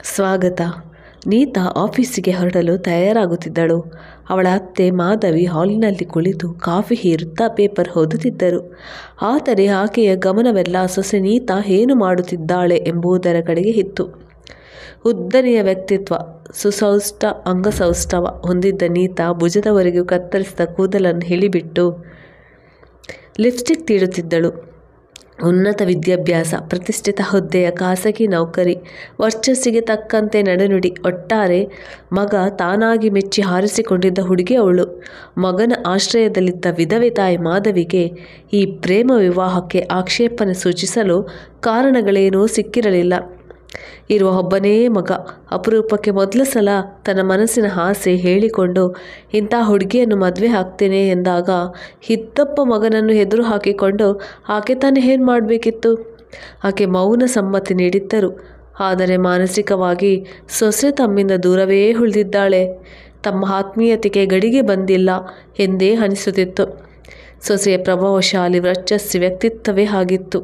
ಸ್ವಾಗತ. ನೀತಾ ಆಫೀಸಿಗೆ ಹೊರಡಲು ತಯಾರಾಗುತ್ತಿದ್ದಳು. ಅವಳ ಅತ್ತೆ ಮಾಧವಿ ಹಾಲಿನಲ್ಲಿ ಕುಳಿತು ಕಾಫಿ ಹೀರುತ್ತಾ ಪೇಪರ್ ಓದುತ್ತಿದ್ದರು. ಆದರೆ ಆಕೆಯ ಗಮನವೆಲ್ಲ ಸೊಸೆ ನೀತಾ ಏನು ಮಾಡುತ್ತಿದ್ದಾಳೆ ಎಂಬುದರ ಕಡೆಗೆ ಇತ್ತು. ಉದ್ದನೆಯ ವ್ಯಕ್ತಿತ್ವ, ಸುಸೌಷ್ಠ ಅಂಗಸೌಷ್ಠವ ಹೊಂದಿದ್ದ ನೀತಾ ಭುಜದವರೆಗೂ ಕತ್ತರಿಸಿದ ಕೂದಲನ್ನು ಹಿಡಿಬಿಟ್ಟು ಲಿಪ್ಸ್ಟಿಕ್ ತೀಡುತ್ತಿದ್ದಳು. ಉನ್ನತ ವಿದ್ಯಾಭ್ಯಾಸ, ಪ್ರತಿಷ್ಠಿತ ಹುದ್ದೆಯ ಖಾಸಗಿ ನೌಕರಿ, ವರ್ಚಸ್ಸಿಗೆ ತಕ್ಕಂತೆ ನಡೆನುಡಿ, ಒಟ್ಟಾರೆ ಮಗ ತಾನಾಗಿ ಮೆಚ್ಚಿ ಹಾರಿಸಿಕೊಂಡಿದ್ದ ಹುಡುಗಿ ಅವಳು. ಮಗನ ಆಶ್ರಯದಲ್ಲಿದ್ದ ವಿಧವೆ ತಾಯಿ ಮಾಧವಿಗೆ ಈ ಪ್ರೇಮ ವಿವಾಹಕ್ಕೆ ಆಕ್ಷೇಪಣೆ ಸೂಚಿಸಲು ಕಾರಣಗಳೇನೂ ಸಿಕ್ಕಿರಲಿಲ್ಲ. ಇರುವ ಒಬ್ಬನೇ ಮಗ, ಅಪರೂಪಕ್ಕೆ ಮೊದಲ ಸಲ ತನ್ನ ಮನಸ್ಸಿನ ಆಸೆ ಹೇಳಿಕೊಂಡು ಇಂಥ ಹುಡುಗಿಯನ್ನು ಮದುವೆ ಆಗ್ತೇನೆ ಎಂದಾಗ ಇದ್ದೊಬ್ಬ ಮಗನನ್ನು ಎದುರು ಹಾಕಿಕೊಂಡು ಆಕೆ ತಾನೇ ಏನು ಮಾಡಬೇಕಿತ್ತು? ಆಕೆ ಮೌನ ಸಮ್ಮತಿ ನೀಡಿದ್ದರು. ಆದರೆ ಮಾನಸಿಕವಾಗಿ ಸೊಸೆ ತಮ್ಮಿಂದ ದೂರವೇ ಉಳಿದಿದ್ದಾಳೆ. ತಮ್ಮ ಆತ್ಮೀಯತೆಗೆ ಗಡಿಗೆ ಬಂದಿಲ್ಲ ಎಂದೇ ಅನಿಸುತ್ತಿತ್ತು. ಸೊಸೆಯ ಪ್ರಭಾವಶಾಲಿ ವರ್ಚಸ್ಸಿ ವ್ಯಕ್ತಿತ್ವವೇ ಆಗಿತ್ತು.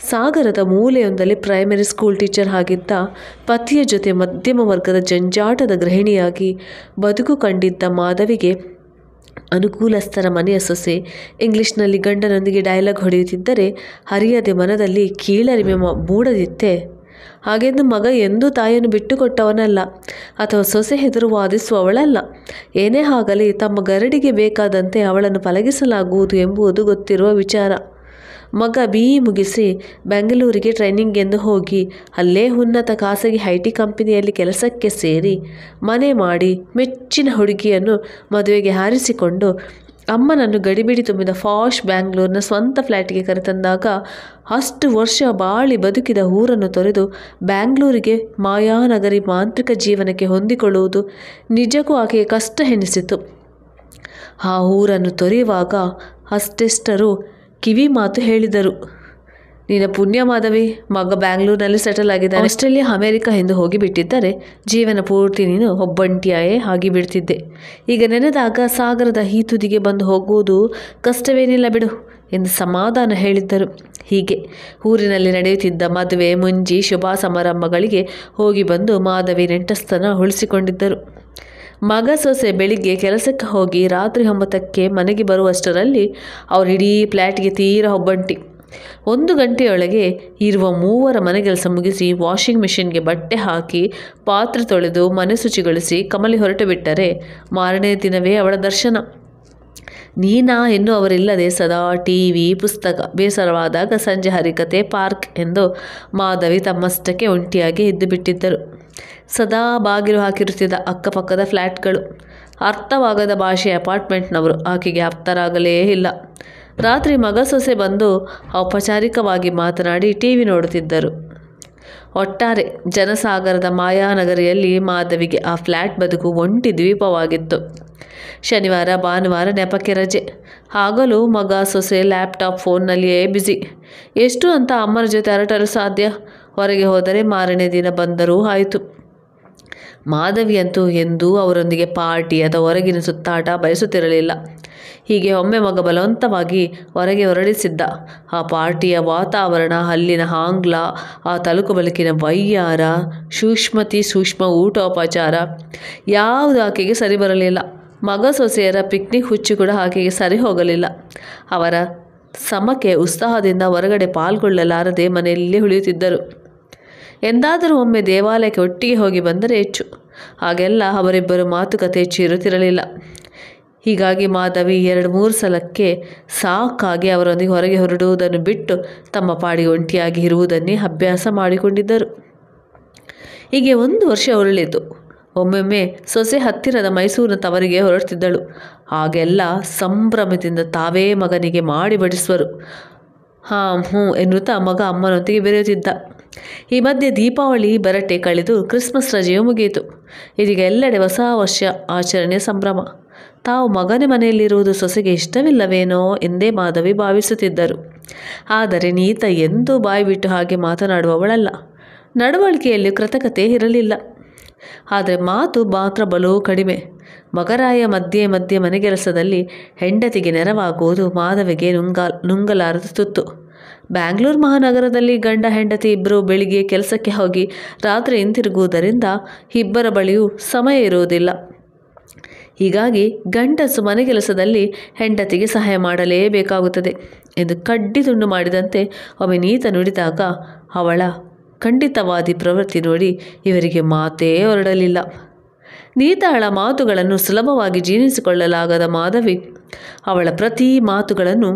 ಸಾಗರದ ಮೂಲೆಯೊಂದರಲ್ಲಿ ಪ್ರೈಮರಿ ಸ್ಕೂಲ್ ಟೀಚರ್ ಆಗಿದ್ದ ಪತಿಯ ಜೊತೆ ಮಧ್ಯಮ ವರ್ಗದ ಜಂಜಾಟದ ಗೃಹಿಣಿಯಾಗಿ ಬದುಕು ಕಂಡಿದ್ದ ಮಾಧವಿಗೆ ಅನುಕೂಲಸ್ಥರ ಮನೆಯ ಸೊಸೆ ಇಂಗ್ಲಿಷ್ನಲ್ಲಿ ಗಂಡನೊಂದಿಗೆ ಡೈಲಾಗ್ ಹೊಡೆಯುತ್ತಿದ್ದರೆ ಅರಿಯದೆ ಮನದಲ್ಲಿ ಕೀಳರಿಮೆ ಮೂಡದಿತ್ತೆ. ಹಾಗೆಂದು ಮಗ ಎಂದೂ ತಾಯಿಯನ್ನು ಬಿಟ್ಟುಕೊಟ್ಟವನಲ್ಲ, ಅಥವಾ ಸೊಸೆ ಎದುರು ವಾದಿಸುವವಳಲ್ಲ. ಏನೇ ಆಗಲಿ ತಮ್ಮ ಗರಡಿಗೆ ಬೇಕಾದಂತೆ ಅವಳನ್ನು ಪಳಗಿಸಲಾಗುವುದು ಎಂಬುದು ಗೊತ್ತಿರುವ ವಿಚಾರ. ಮಗ BE ಮುಗಿಸಿ ಬೆಂಗಳೂರಿಗೆ ಟ್ರೈನಿಂಗ್ ಎಂದು ಹೋಗಿ ಅಲ್ಲೇ ಉನ್ನತ ಖಾಸಗಿ IT ಕಂಪನಿಯಲ್ಲಿ ಕೆಲಸಕ್ಕೆ ಸೇರಿ ಮನೆ ಮಾಡಿ ಮೆಚ್ಚಿನ ಹುಡುಗಿಯನ್ನು ಮದುವೆಗೆ ಹಾರಿಸಿಕೊಂಡು ಅಮ್ಮನನ್ನು ಗಡಿಬಿಡಿ ತುಂಬಿದ ಫಾಶ್ ಬ್ಯಾಂಗ್ಳೂರಿನ ಸ್ವಂತ ಫ್ಲ್ಯಾಟ್ಗೆ ಕರೆತಂದಾಗ ಅಷ್ಟು ವರ್ಷ ಬಾಳಿ ಬದುಕಿದ ಊರನ್ನು ತೊರೆದು ಬ್ಯಾಂಗ್ಳೂರಿಗೆ ಮಾಯಾನಗರಿ ಮಾಂತ್ರಿಕ ಜೀವನಕ್ಕೆ ಹೊಂದಿಕೊಳ್ಳುವುದು ನಿಜಕ್ಕೂ ಆಕೆಗೆ ಕಷ್ಟ ಎನಿಸಿತು. ಆ ಊರನ್ನು ತೊರೆಯುವಾಗ ಅಷ್ಟೆಷ್ಟರು ಕಿವಿ ಮಾತು ಹೇಳಿದರು. ನಿನ್ನ ಪುಣ್ಯ ಮಾಧವಿ, ಮಗ ಬ್ಯಾಂಗ್ಳೂರಿನಲ್ಲಿ ಸೆಟಲ್ ಆಗಿದ್ದಾನೆ. ಆಸ್ಟ್ರೇಲಿಯಾ, ಅಮೆರಿಕ ಎಂದು ಹೋಗಿಬಿಟ್ಟಿದ್ದರೆ ಜೀವನ ಪೂರ್ತಿ ನೀನು ಒಬ್ಬಂಟಿಯಾಯೇ ಆಗಿಬಿಡ್ತಿದ್ದೆ. ಈಗ ನೆನೆದಾಗ ಸಾಗರದ ಈ ತುದಿಗೆ ಬಂದು ಹೋಗುವುದು ಕಷ್ಟವೇನಿಲ್ಲ ಬಿಡು ಎಂದು ಸಮಾಧಾನ ಹೇಳಿದ್ದರು. ಹೀಗೆ ಊರಿನಲ್ಲಿ ನಡೆಯುತ್ತಿದ್ದ ಮದುವೆ, ಮುಂಜಿ, ಶುಭ ಸಮಾರಂಭಗಳಿಗೆ ಹೋಗಿ ಬಂದು ಮಾಧವಿ ನೆಂಟಸ್ತನ ಉಳಿಸಿಕೊಂಡಿದ್ದರು. ಮಗ ಸೊಸೆ ಬೆಳಿಗ್ಗೆ ಕೆಲಸಕ್ಕೆ ಹೋಗಿ ರಾತ್ರಿ 9ಕ್ಕೆ ಮನೆಗೆ ಬರುವಷ್ಟರಲ್ಲಿ ಅವ್ರ ಇಡೀ ಫ್ಲ್ಯಾಟ್ಗೆ ತೀರಾ ಒಬ್ಬಂಟಿ. 1 ಗಂಟೆಯೊಳಗೆ ಇರುವ 3 ಮನೆ ಕೆಲಸ ಮುಗಿಸಿ ವಾಷಿಂಗ್ ಮಿಷಿನ್ಗೆ ಬಟ್ಟೆ ಹಾಕಿ ಪಾತ್ರೆ ತೊಳೆದು ಮನೆ ಶುಚಿಗೊಳಿಸಿ ಕಮಲಿ ಹೊರಟು ಬಿಟ್ಟರೆ ಮಾರನೇ ದಿನವೇ ಅವಳ ದರ್ಶನ. ನೀನಾ ಎನ್ನುವರಿಲ್ಲದೆ ಸದಾ TV, ಪುಸ್ತಕ, ಬೇಸರವಾದಾಗ ಸಂಜೆ ಹರಿಕತೆ, ಪಾರ್ಕ್ ಎಂದು ಮಾಧವಿ ತಮ್ಮಷ್ಟಕ್ಕೆ ಒಂಟಿಯಾಗಿ ಎದ್ದು ಬಿಟ್ಟಿದ್ದರು. ಸದಾ ಬಾಗಿಲು ಹಾಕಿರುತ್ತಿದ್ದ ಅಕ್ಕಪಕ್ಕದ ಫ್ಲ್ಯಾಟ್ಗಳು, ಅರ್ಥವಾಗದ ಭಾಷೆಯ ಅಪಾರ್ಟ್ಮೆಂಟ್ನವರು ಆಕೆಗೆ ಆಪ್ತರಾಗಲೇ ಇಲ್ಲ. ರಾತ್ರಿ ಮಗ ಸೊಸೆ ಬಂದು ಔಪಚಾರಿಕವಾಗಿ ಮಾತನಾಡಿ TV ನೋಡುತ್ತಿದ್ದರು. ಒಟ್ಟಾರೆ ಜನಸಾಗರದ ಮಾಯಾನಗರಿಯಲ್ಲಿ ಮಾಧವಿಗೆ ಆ ಫ್ಲ್ಯಾಟ್ ಬದುಕು ಒಂಟಿ ದ್ವೀಪವಾಗಿತ್ತು. ಶನಿವಾರ ಭಾನುವಾರ ನೆಪಕ್ಕೆ ರಜೆ. ಆಗಲೂ ಮಗ ಸೊಸೆ ಲ್ಯಾಪ್ಟಾಪ್, ಫೋನ್ನಲ್ಲಿಯೇ ಬ್ಯುಸಿ. ಎಷ್ಟು ಅಂತ ಅಮ್ಮನ ಜೊತೆ ಹರಟಲು ಸಾಧ್ಯ? ಹೊರಗೆ ಹೋದರೆ ಮಾರನೇ ದಿನ ಬಂದರೂ ಆಯಿತು. ಮಾಧವಿಯಂತೂ ಎಂದೂ ಅವರೊಂದಿಗೆ ಪಾರ್ಟಿ ಅಥವಾ ಹೊರಗಿನ ಸುತ್ತಾಟ ಬಯಸುತ್ತಿರಲಿಲ್ಲ. ಹೀಗೆ ಒಮ್ಮೆ ಮಗ ಬಲವಂತವಾಗಿ ಹೊರಗೆ ಹೊರಡಿಸಿದ್ದ. ಆ ಪಾರ್ಟಿಯ ವಾತಾವರಣ, ಅಲ್ಲಿನ ಆಂಗ್ಲ, ಆ ತಳುಕು ಬಲುಕಿನ ವಯ್ಯಾರ, ಸೂಕ್ಷ್ಮ ಊಟೋಪಚಾರ ಯಾವುದು ಆಕೆಗೆ ಸರಿ ಬರಲಿಲ್ಲ. ಮಗ ಸೊಸೆಯರ ಪಿಕ್ನಿಕ್ ಹುಚ್ಚು ಕೂಡ ಆಕೆಗೆ ಸರಿ ಹೋಗಲಿಲ್ಲ. ಅವರ ಸಮಕ್ಕೆ ಉತ್ಸಾಹದಿಂದ ಹೊರಗಡೆ ಪಾಲ್ಗೊಳ್ಳಲಾರದೆ ಮನೆಯಲ್ಲೇ ಉಳಿಯುತ್ತಿದ್ದರು. ಎಂದಾದರೂ ಒಮ್ಮೆ ದೇವಾಲಯಕ್ಕೆ ಒಟ್ಟಿಗೆ ಹೋಗಿ ಬಂದರೆ ಹೆಚ್ಚು. ಹಾಗೆಲ್ಲ ಅವರಿಬ್ಬರು ಮಾತುಕತೆ ಹೆಚ್ಚು ಇರುತ್ತಿರಲಿಲ್ಲ. ಹೀಗಾಗಿ ಮಾಧವಿ 2-3 ಸಲಕ್ಕೆ ಸಾಕಾಗಿ ಅವರೊಂದಿಗೆ ಹೊರಗೆ ಹೊರಡುವುದನ್ನು ಬಿಟ್ಟು ತಮ್ಮ ಪಾಡಿಗೆ ಒಂಟಿಯಾಗಿ ಇರುವುದನ್ನೇ ಅಭ್ಯಾಸ ಮಾಡಿಕೊಂಡಿದ್ದರು. ಹೀಗೆ 1 ವರ್ಷ ಉರುಳಿತು. ಒಮ್ಮೊಮ್ಮೆ ಸೊಸೆ ಹತ್ತಿರದ ಮೈಸೂರಿನ ತವರಿಗೆ ಹೊರಡ್ತಿದ್ದಳು. ಆಗೆಲ್ಲ ಸಂಭ್ರಮದಿಂದ ತಾವೇ ಮಗನಿಗೆ ಮಾಡಿ ಬಡಿಸುವರು. ಹಾಂ ಹ್ಞೂ ಎನ್ನುತ್ತಾ ಮಗ ಅಮ್ಮನೊಂದಿಗೆ ಬೆರೆಯುತ್ತಿದ್ದ. ಈ ಮಧ್ಯೆ ದೀಪಾವಳಿ ಬರಟೆ ಕಳೆದು ಕ್ರಿಸ್ಮಸ್ ರಜೆಯೂ ಮುಗಿಯಿತು. ಇದೀಗ ಎಲ್ಲೆಡೆ ಹೊಸ ವರ್ಷ ಆಚರಣೆಯ ಸಂಭ್ರಮ. ತಾವು ಮಗನ ಮನೆಯಲ್ಲಿರುವುದು ಸೊಸೆಗೆ ಇಷ್ಟವಿಲ್ಲವೇನೋ ಎಂದೇ ಮಾಧವಿ ಭಾವಿಸುತ್ತಿದ್ದರು. ಆದರೆ ನೀತಾ ಎಂದೂ ಬಾಯಿ ಬಿಟ್ಟು ಹಾಗೆ ಮಾತನಾಡುವವಳಲ್ಲ. ನಡವಳಿಕೆಯಲ್ಲಿ ಕೃತಕತೆ ಇರಲಿಲ್ಲ. ಆದರೆ ಮಾತು ಮಾತ್ರ ಬಲು ಕಡಿಮೆ. ಮಗರಾಯ ಮಧ್ಯೆ ಮಧ್ಯೆ ಮನೆಗೆಲಸದಲ್ಲಿ ಹೆಂಡತಿಗೆ ನೆರವಾಗುವುದು ಮಾಧವಿಗೆ ನುಂಗಲಾರದ ತುತ್ತು. ಬ್ಯಾಂಗ್ಳೂರು ಮಹಾನಗರದಲ್ಲಿ ಗಂಡ ಹೆಂಡತಿ ಇಬ್ಬರು ಬೆಳಿಗ್ಗೆ ಕೆಲಸಕ್ಕೆ ಹೋಗಿ ರಾತ್ರಿ ಹಿಂತಿರುಗುವುದರಿಂದ ಇಬ್ಬರ ಬಳಿಯೂ ಸಮಯ ಇರುವುದಿಲ್ಲ. ಹೀಗಾಗಿ ಗಂಡಸು ಮನೆಗೆಲಸದಲ್ಲಿ ಹೆಂಡತಿಗೆ ಸಹಾಯ ಮಾಡಲೇಬೇಕಾಗುತ್ತದೆ ಎಂದು ಕಡ್ಡಿ ತುಂಡು ಮಾಡಿದಂತೆ ಒಮ್ಮೆ ನೀತ ನುಡಿದಾಗ ಅವಳ ಖಂಡಿತವಾದಿ ಪ್ರವೃತ್ತಿ ನೋಡಿ ಇವರಿಗೆ ಮಾತೇ ಹೊರಡಲಿಲ್ಲ. ನೀತಾಳ ಮಾತುಗಳನ್ನು ಸುಲಭವಾಗಿ ಜೀರ್ಣಿಸಿಕೊಳ್ಳಲಾಗದ ಮಾಧವಿ ಅವಳ ಪ್ರತಿ ಮಾತುಗಳನ್ನು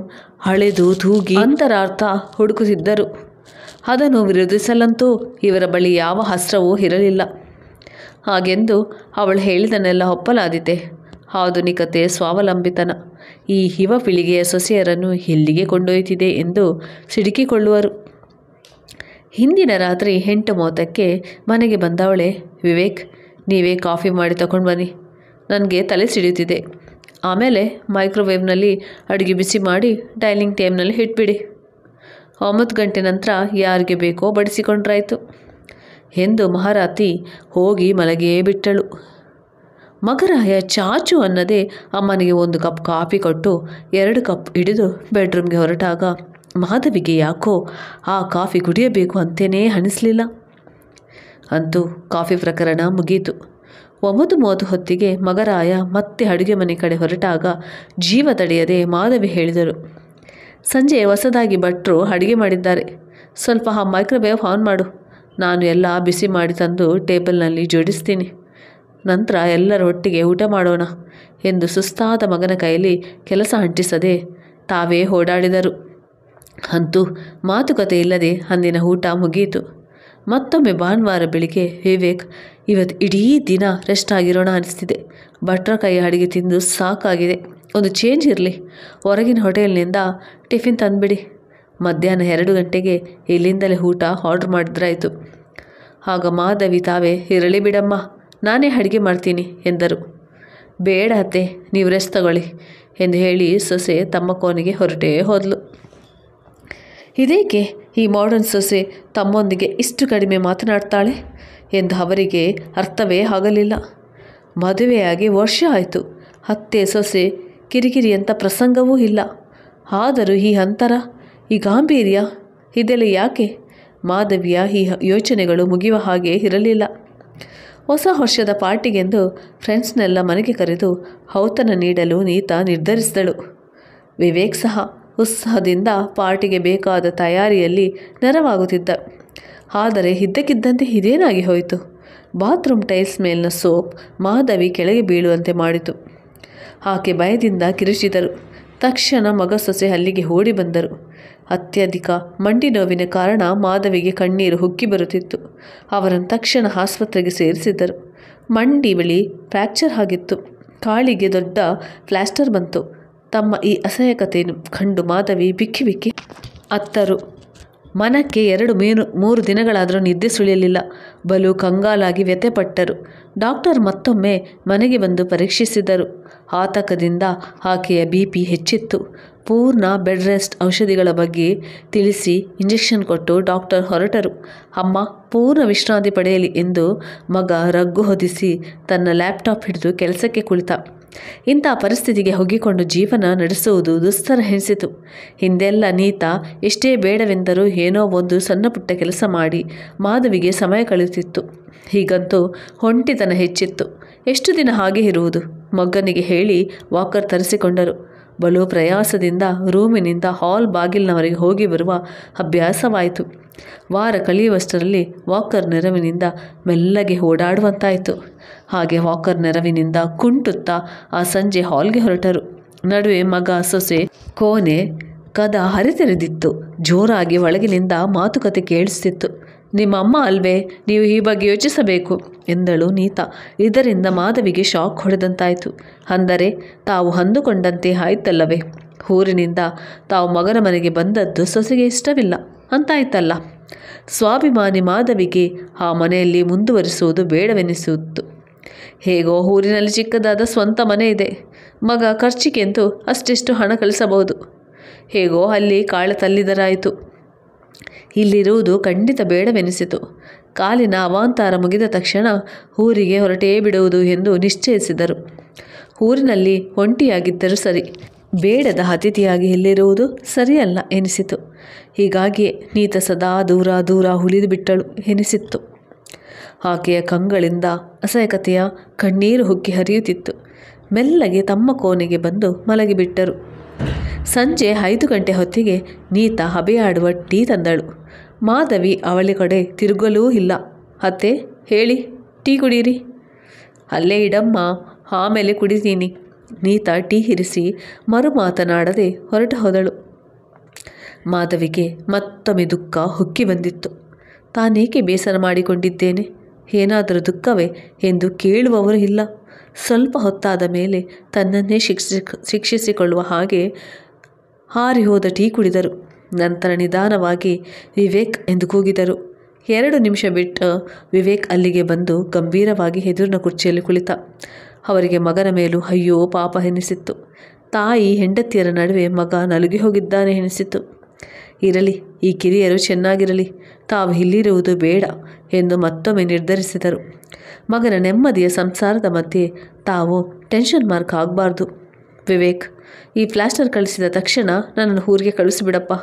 ಹಳೆದು ತೂಗಿ ಅಂತರಾರ್ಥ ಹುಡುಕುತ್ತಿದ್ದರು. ಅದನ್ನು ವಿರೋಧಿಸಲಂತೂ ಇವರ ಬಳಿ ಯಾವ ಅಸ್ತ್ರವೂ ಇರಲಿಲ್ಲ. ಹಾಗೆಂದು ಅವಳು ಹೇಳಿದನೆಲ್ಲ ಒಪ್ಪಲಾದೀತೆ. ಆಧುನಿಕತೆ, ಸ್ವಾವಲಂಬಿತನ ಈ ಯುವ ಪೀಳಿಗೆಯ ಸೊಸೆಯರನ್ನು ಎಲ್ಲಿಗೆ ಕೊಂಡೊಯ್ತಿದೆ ಎಂದು ಸಿಡುಕಿಕೊಳ್ಳುವರು. ಹಿಂದಿನ ರಾತ್ರಿ 8:30ಕ್ಕೆ ಮನೆಗೆ ಬಂದವಳೆ, ವಿವೇಕ್ ನೀವೇ ಕಾಫಿ ಮಾಡಿ ತಗೊಂಡು ಬನ್ನಿ, ನನಗೆ ತಲೆ ಸಿಡಿಯುತ್ತಿದೆ. ಆಮೇಲೆ ಮೈಕ್ರೋವೇವ್ನಲ್ಲಿ ಅಡುಗೆ ಬಿಸಿ ಮಾಡಿ ಡೈನಿಂಗ್ ಟೇಬಲ್ನಲ್ಲಿ ಇಟ್ಬಿಡಿ. 9 ಗಂಟೆ ನಂತರ ಯಾರಿಗೆ ಬೇಕೋ ಬಡಿಸಿಕೊಂಡ್ರಾಯ್ತು ಎಂದು ಮಹಾರಾತಿ ಹೋಗಿ ಮಲಗೇ ಬಿಟ್ಟಳು. ಮಗರಾಯ ಚಾಚು ಅನ್ನದೇ ಅಮ್ಮನಿಗೆ 1 ಕಪ್ ಕಾಫಿ ಕೊಟ್ಟು 2 ಕಪ್ ಹಿಡಿದು ಬೆಡ್ರೂಮ್ಗೆ ಹೊರಟಾಗ ಮಾಧವಿಗೆ ಯಾಕೋ ಆ ಕಾಫಿ ಕುಡಿಯಬೇಕು ಅಂತೇನೇ ಅನಿಸಲಿಲ್ಲ. ಅಂತೂ ಕಾಫಿ ಪ್ರಕರಣ ಮುಗೀತು. 9:30 ಹೊತ್ತಿಗೆ ಮಗರಾಯ ಮತ್ತೆ ಅಡುಗೆ ಮನೆ ಕಡೆ ಹೊರಟಾಗ ಜೀವ ತಡೆಯದೆ ಮಾಧವಿ ಹೇಳಿದರು, ಸಂಜೆ ಹೊಸದಾಗಿ ಭಟ್ರು ಅಡುಗೆ ಮಾಡಿದ್ದಾರೆ, ಸ್ವಲ್ಪ ಆ ಮೈಕ್ರೋವೇವ್ ಆನ್ ಮಾಡು, ನಾನು ಎಲ್ಲ ಬಿಸಿ ಮಾಡಿ ತಂದು ಟೇಬಲ್ನಲ್ಲಿ ಜೋಡಿಸ್ತೀನಿ, ನಂತರ ಎಲ್ಲರ ಒಟ್ಟಿಗೆ ಊಟ ಮಾಡೋಣ ಎಂದು ಸುಸ್ತಾದ ಮಗನ ಕೈಯಲ್ಲಿ ಕೆಲಸ ಅಂಟಿಸದೆ ತಾವೇ ಓಡಾಡಿದರು. ಅಂತೂ ಮಾತುಕತೆ ಇಲ್ಲದೆ ಅಂದಿನ ಊಟ ಮುಗಿಯಿತು. ಮತ್ತೊಮ್ಮೆ ಭಾನುವಾರ ಬೆಳಿಗ್ಗೆ ವಿವೇಕ್, ಇವತ್ತು ಇಡೀ ದಿನ ರೆಸ್ಟ್ ಆಗಿರೋಣ ಅನಿಸ್ತಿದೆ, ಭಟ್ರ ಕೈ ಅಡುಗೆ ತಿಂದು ಸಾಕಾಗಿದೆ, ಒಂದು ಚೇಂಜ್ ಇರಲಿ, ಹೊರಗಿನ ಹೋಟೆಲ್ನಿಂದ ಟಿಫಿನ್ ತಂದುಬಿಡಿ, ಮಧ್ಯಾಹ್ನ 2 ಗಂಟೆಗೆ ಇಲ್ಲಿಂದಲೇ ಊಟ ಆರ್ಡ್ರ್ ಮಾಡಿದ್ರಾಯಿತು. ಆಗ ಮಾಧವಿ ತಾವೇ, ಇರಲಿ ಬಿಡಮ್ಮ, ನಾನೇ ಅಡುಗೆ ಮಾಡ್ತೀನಿ ಎಂದರು. ಬೇಡ ಅತ್ತೆ, ನೀವು ರೆಸ್ಟ್ ತಗೊಳ್ಳಿ ಎಂದು ಹೇಳಿ ಸೊಸೆ ತಮ್ಮ ಕೋಣೆಗೆ ಹೊರಟೇ ಹೋದಳು. ಇದೇಕೆ ಈ ಮಾಡರ್ನ್ ಸೊಸೆ ತಮ್ಮೊಂದಿಗೆ ಇಷ್ಟು ಕಡಿಮೆ ಮಾತನಾಡ್ತಾಳೆ ಎಂದು ಅವರಿಗೆ ಅರ್ಥವೇ ಆಗಲಿಲ್ಲ. ಮದುವೆಯಾಗಿ ವರ್ಷ ಆಯಿತು, ಅತ್ತೆ ಸೊಸೆ ಕಿರಿಕಿರಿ ಅಂತ ಪ್ರಸಂಗವೂ ಇಲ್ಲ. ಆದರೂ ಈ ಅಂತರ, ಈ ಗಾಂಭೀರ್ಯ, ಇದೆಲ್ಲ ಯಾಕೆ? ಮಾಧವಿಯ ಈ ಯೋಚನೆಗಳು ಮುಗಿಯುವ ಹಾಗೆ ಇರಲಿಲ್ಲ. ಹೊಸ ವರ್ಷದ ಪಾರ್ಟಿಗೆಂದು ಫ್ರೆಂಡ್ಸ್ನೆಲ್ಲ ಮನೆಗೆ ಕರೆದು ಔತಣ ನೀಡಲು ನೀತಾ ನಿರ್ಧರಿಸಿದಳು. ವಿವೇಕ್ ಸಹ ಉತ್ಸಾಹದಿಂದ ಪಾರ್ಟಿಗೆ ಬೇಕಾದ ತಯಾರಿಯಲ್ಲಿ ನೆರವಾಗುತ್ತಿದ್ದ. ಆದರೆ ಇದ್ದಕ್ಕಿದ್ದಂತೆ ಇದೇನಾಗಿ ಹೋಯಿತು? ಬಾತ್ರೂಮ್ ಟೈಲ್ಸ್ ಮೇಲಿನ ಸೋಪ್ ಮಾಧವಿ ಕೆಳಗೆ ಬೀಳುವಂತೆ ಮಾಡಿತು. ಆಕೆ ಭಯದಿಂದ ಕಿರುಚಿದರು. ತಕ್ಷಣ ಮಗ ಸೊಸೆ ಅಲ್ಲಿಗೆ ಓಡಿ ಬಂದರು. ಅತ್ಯಧಿಕ ಮಂಡಿ ನೋವಿನ ಕಾರಣ ಮಾಧವಿಗೆ ಕಣ್ಣೀರು ಉಕ್ಕಿ ಬರುತ್ತಿತ್ತು. ಅವರನ್ನು ತಕ್ಷಣ ಆಸ್ಪತ್ರೆಗೆ ಸೇರಿಸಿದ್ದರು. ಮಂಡಿ ಬಳಿ ಫ್ರ್ಯಾಕ್ಚರ್ ಆಗಿತ್ತು. ಕಾಲಿಗೆ ದೊಡ್ಡ ಪ್ಲಾಸ್ಟರ್ ಬಂತು. ತಮ್ಮ ಈ ಅಸಹಾಯಕತೆಯನ್ನು ಕಂಡು ಮಾಧವಿ ಬಿಕ್ಕಿ ಬಿಕ್ಕಿ ಅತ್ತರು. ಮನಕ್ಕೆ 2-3 ದಿನಗಳಾದರೂ ನಿದ್ದೆ ಸುಳಿಯಲಿಲ್ಲ. ಬಲು ಕಂಗಾಲಾಗಿ ವ್ಯಥೆಪಟ್ಟರು. ಡಾಕ್ಟರ್ ಮತ್ತೊಮ್ಮೆ ಮನೆಗೆ ಬಂದು ಪರೀಕ್ಷಿಸಿದರು. ಆತಂಕದಿಂದ ಆಕೆಯ BP ಹೆಚ್ಚಿತ್ತು. ಪೂರ್ಣ ಬೆಡ್ ರೆಸ್ಟ್ ಔಷಧಿಗಳ ಬಗ್ಗೆ ತಿಳಿಸಿ ಇಂಜೆಕ್ಷನ್ ಕೊಟ್ಟು ಡಾಕ್ಟರ್ ಹೊರಟರು. ಅಮ್ಮ ಪೂರ್ಣ ವಿಶ್ರಾಂತಿ ಪಡೆಯಲಿ ಎಂದು ಮಗ ರಗ್ಗು ಹೊದಿಸಿ ತನ್ನ ಲ್ಯಾಪ್ಟಾಪ್ ಹಿಡಿದು ಕೆಲಸಕ್ಕೆ ಕುಳಿತ. ಇಂಥ ಪರಿಸ್ಥಿತಿಗೆ ಒಗ್ಗಿಕೊಂಡು ಜೀವನ ನಡೆಸುವುದು ದುಸ್ತರ ಎನಿಸಿತು. ಹಿಂದೆಲ್ಲ ನೀತಾ ಎಷ್ಟೇ ಬೇಡವೆಂದರೂ ಏನೋ ಒಂದು ಸಣ್ಣ ಪುಟ್ಟ ಕೆಲಸ ಮಾಡಿ ಮಾಧವಿಗೆ ಸಮಯ ಕಳೆಯುತ್ತಿತ್ತು. ಹೀಗಂತೂ ಒಂಟಿತನ ಹೆಚ್ಚಿತ್ತು. ಎಷ್ಟು ದಿನ ಹಾಗೆ ಇರುವುದು? ಮಗನಿಗೆ ಹೇಳಿ ವಾಕರ್ ತರಿಸಿಕೊಂಡರು. ಬಲು ಪ್ರಯಾಸದಿಂದ ರೂಮಿನಿಂದ ಹಾಲ್ ಬಾಗಿಲಿನವರೆಗೆ ಹೋಗಿ ಬರುವ ಅಭ್ಯಾಸವಾಯಿತು. ವಾರ ಕಳೆಯುವಷ್ಟರಲ್ಲಿ ವಾಕರ್ ನೆರವಿನಿಂದ ಮೆಲ್ಲಗೆ ಓಡಾಡುವಂತಾಯಿತು. ಹಾಗೆ ವಾಕರ್ ನೆರವಿನಿಂದ ಕುಂಟುತ್ತಾ ಆ ಸಂಜೆ ಹಾಲ್ಗೆ ಹೊರಟರು. ನಡುವೆ ಮಗ ಸೊಸೆ ಕೋಣೆ ಕದ ಹರಿತೆರೆದಿತ್ತು. ಜೋರಾಗಿ ಒಳಗಿನಿಂದ ಮಾತುಕತೆ ಕೇಳಿಸ್ತಿತ್ತು. ನಿಮ್ಮ ಅಮ್ಮ ಅಲ್ವೇ, ನೀವು ಈ ಬಗ್ಗೆ ಯೋಚಿಸಬೇಕು ಎಂದಳು ನೀತಾ. ಇದರಿಂದ ಮಾಧವಿಗೆ ಶಾಕ್ ಹೊಡೆದಂತಾಯಿತು. ಅಂದರೆ ತಾವು ಅಂದುಕೊಂಡಂತೆ ಆಯ್ತಲ್ಲವೇ? ಊರಿನಿಂದ ತಾವು ಮಗನ ಮನೆಗೆ ಬಂದದ್ದು ಸೊಸೆಗೆ ಇಷ್ಟವಿಲ್ಲ ಅಂತಾಯ್ತಲ್ಲ. ಸ್ವಾಭಿಮಾನಿ ಮಾಧವಿಗೆ ಆ ಮನೆಯಲ್ಲಿ ಮುಂದುವರಿಸುವುದು ಬೇಡವೆನಿಸಿತ್ತು. ಹೇಗೋ ಊರಿನಲ್ಲಿ ಚಿಕ್ಕದಾದ ಸ್ವಂತ ಮನೆ ಇದೆ. ಮಗ ಖರ್ಚಿಗೆಂದು ಅಷ್ಟೆಷ್ಟು ಹಣ ಕಳಿಸಬಹುದು. ಹೇಗೋ ಅಲ್ಲಿ ಕಾಳ ತಲ್ಲಿದರಾಯಿತು. ಇಲ್ಲಿರುವುದು ಖಂಡಿತ ಬೇಡವೆನಿಸಿತು. ಕಾಲಿನ ಅವಾಂತರ ಮುಗಿದ ತಕ್ಷಣ ಊರಿಗೆ ಹೊರಟೇ ಬಿಡುವುದು ಎಂದು ನಿಶ್ಚಯಿಸಿದರು. ಊರಿನಲ್ಲಿ ಒಂಟಿಯಾಗಿದ್ದರೂ ಸರಿ, ಬೇಡದ ಅತಿಥಿಯಾಗಿ ಇಲ್ಲಿರುವುದು ಸರಿಯಲ್ಲ ಎನಿಸಿತು. ಹೀಗಾಗಿಯೇ ನೀತ ಸದಾ ದೂರ ದೂರ ಉಳಿದು ಬಿಟ್ಟಳು ಎನಿಸಿತ್ತು. ಆಕೆಯ ಕಂಗಳಿಂದ ಅಸಹ್ಯಕತೆಯ ಕಣ್ಣೀರು ಹುಕ್ಕಿ ಹರಿಯುತ್ತಿತ್ತು. ಮೆಲ್ಲಗೆ ತಮ್ಮ ಕೋಣೆಗೆ ಬಂದು ಮಲಗಿಬಿಟ್ಟರು. ಸಂಜೆ 5 ಗಂಟೆ ಹೊತ್ತಿಗೆ ನೀತ ಹಬೆಯಾಡುವ ಟೀ ತಂದಳು. ಮಾಧವಿ ಅವಳ ಕಡೆ ತಿರುಗಲೂ ಇಲ್ಲ. ಅತ್ತೆ, ಹೇಳಿ, ಟೀ ಕುಡೀರಿ. ಅಲ್ಲೇ ಇಡಮ್ಮ, ಆಮೇಲೆ ಕುಡಿತೀನಿ. ನೀತ ಟೀ ಇರಿಸಿ ಮರು ಮಾತನಾಡದೆ ಹೊರಟು ಹೋದಳು. ಮಾಧವಿಗೆ ಮತ್ತೊಮ್ಮೆ ದುಃಖ ಹುಕ್ಕಿ ಬಂದಿತ್ತು. ತಾನೇಕೆ ಬೇಸರ ಮಾಡಿಕೊಂಡಿದ್ದೇನೆ, ಏನಾದರೂ ದುಃಖವೇ ಎಂದು ಕೇಳುವವರು ಇಲ್ಲ. ಸ್ವಲ್ಪ ಹೊತ್ತಾದ ಮೇಲೆ ತನ್ನನ್ನೇ ಶಿಕ್ಷಿಸಿಕೊಳ್ಳುವ ಹಾಗೆ ಹಾರಿ ಹೋದ ಟೀ ಕುಡಿದರು. ನಂತರ ನಿಧಾನವಾಗಿ ವಿವೇಕ್ ಎಂದು ಕೂಗಿದರು. 2 ನಿಮಿಷ ಬಿಟ್ಟು ವಿವೇಕ್ ಅಲ್ಲಿಗೆ ಬಂದು ಗಂಭೀರವಾಗಿ ಎದುರಿನ ಕುರ್ಚಿಯಲ್ಲಿ ಕುಳಿತ. ಅವರಿಗೆ ಮಗನ ಮೇಲೂ ಅಯ್ಯೋ ಪಾಪ ಎನಿಸಿತ್ತು. ತಾಯಿ ಹೆಂಡತಿಯರ ನಡುವೆ ಮಗ ನಲುಗಿ ಹೋಗಿದ್ದಾನೆ ಎನಿಸಿತು. ಇರಲಿ, ಈ ಕಿರಿಯರು ಚೆನ್ನಾಗಿರಲಿ, ತಾವು ಇಲ್ಲಿರುವುದು ಬೇಡ ಎಂದು ಮತ್ತೊಮ್ಮೆ ನಿರ್ಧರಿಸಿದರು. ಮಗನ ನೆಮ್ಮದಿಯ ಸಂಸಾರದ ಮಧ್ಯೆ ತಾವು ಟೆನ್ಷನ್ ಮಾರ್ಕ್ ಆಗಬಾರ್ದು. ವಿವೇಕ್, ಈ ಪ್ಲಾಸ್ಟರ್ ಕಳಿಸಿದ ತಕ್ಷಣ ನನ್ನನ್ನು ಊರಿಗೆ ಕಳಿಸಿಬಿಡಪ್ಪ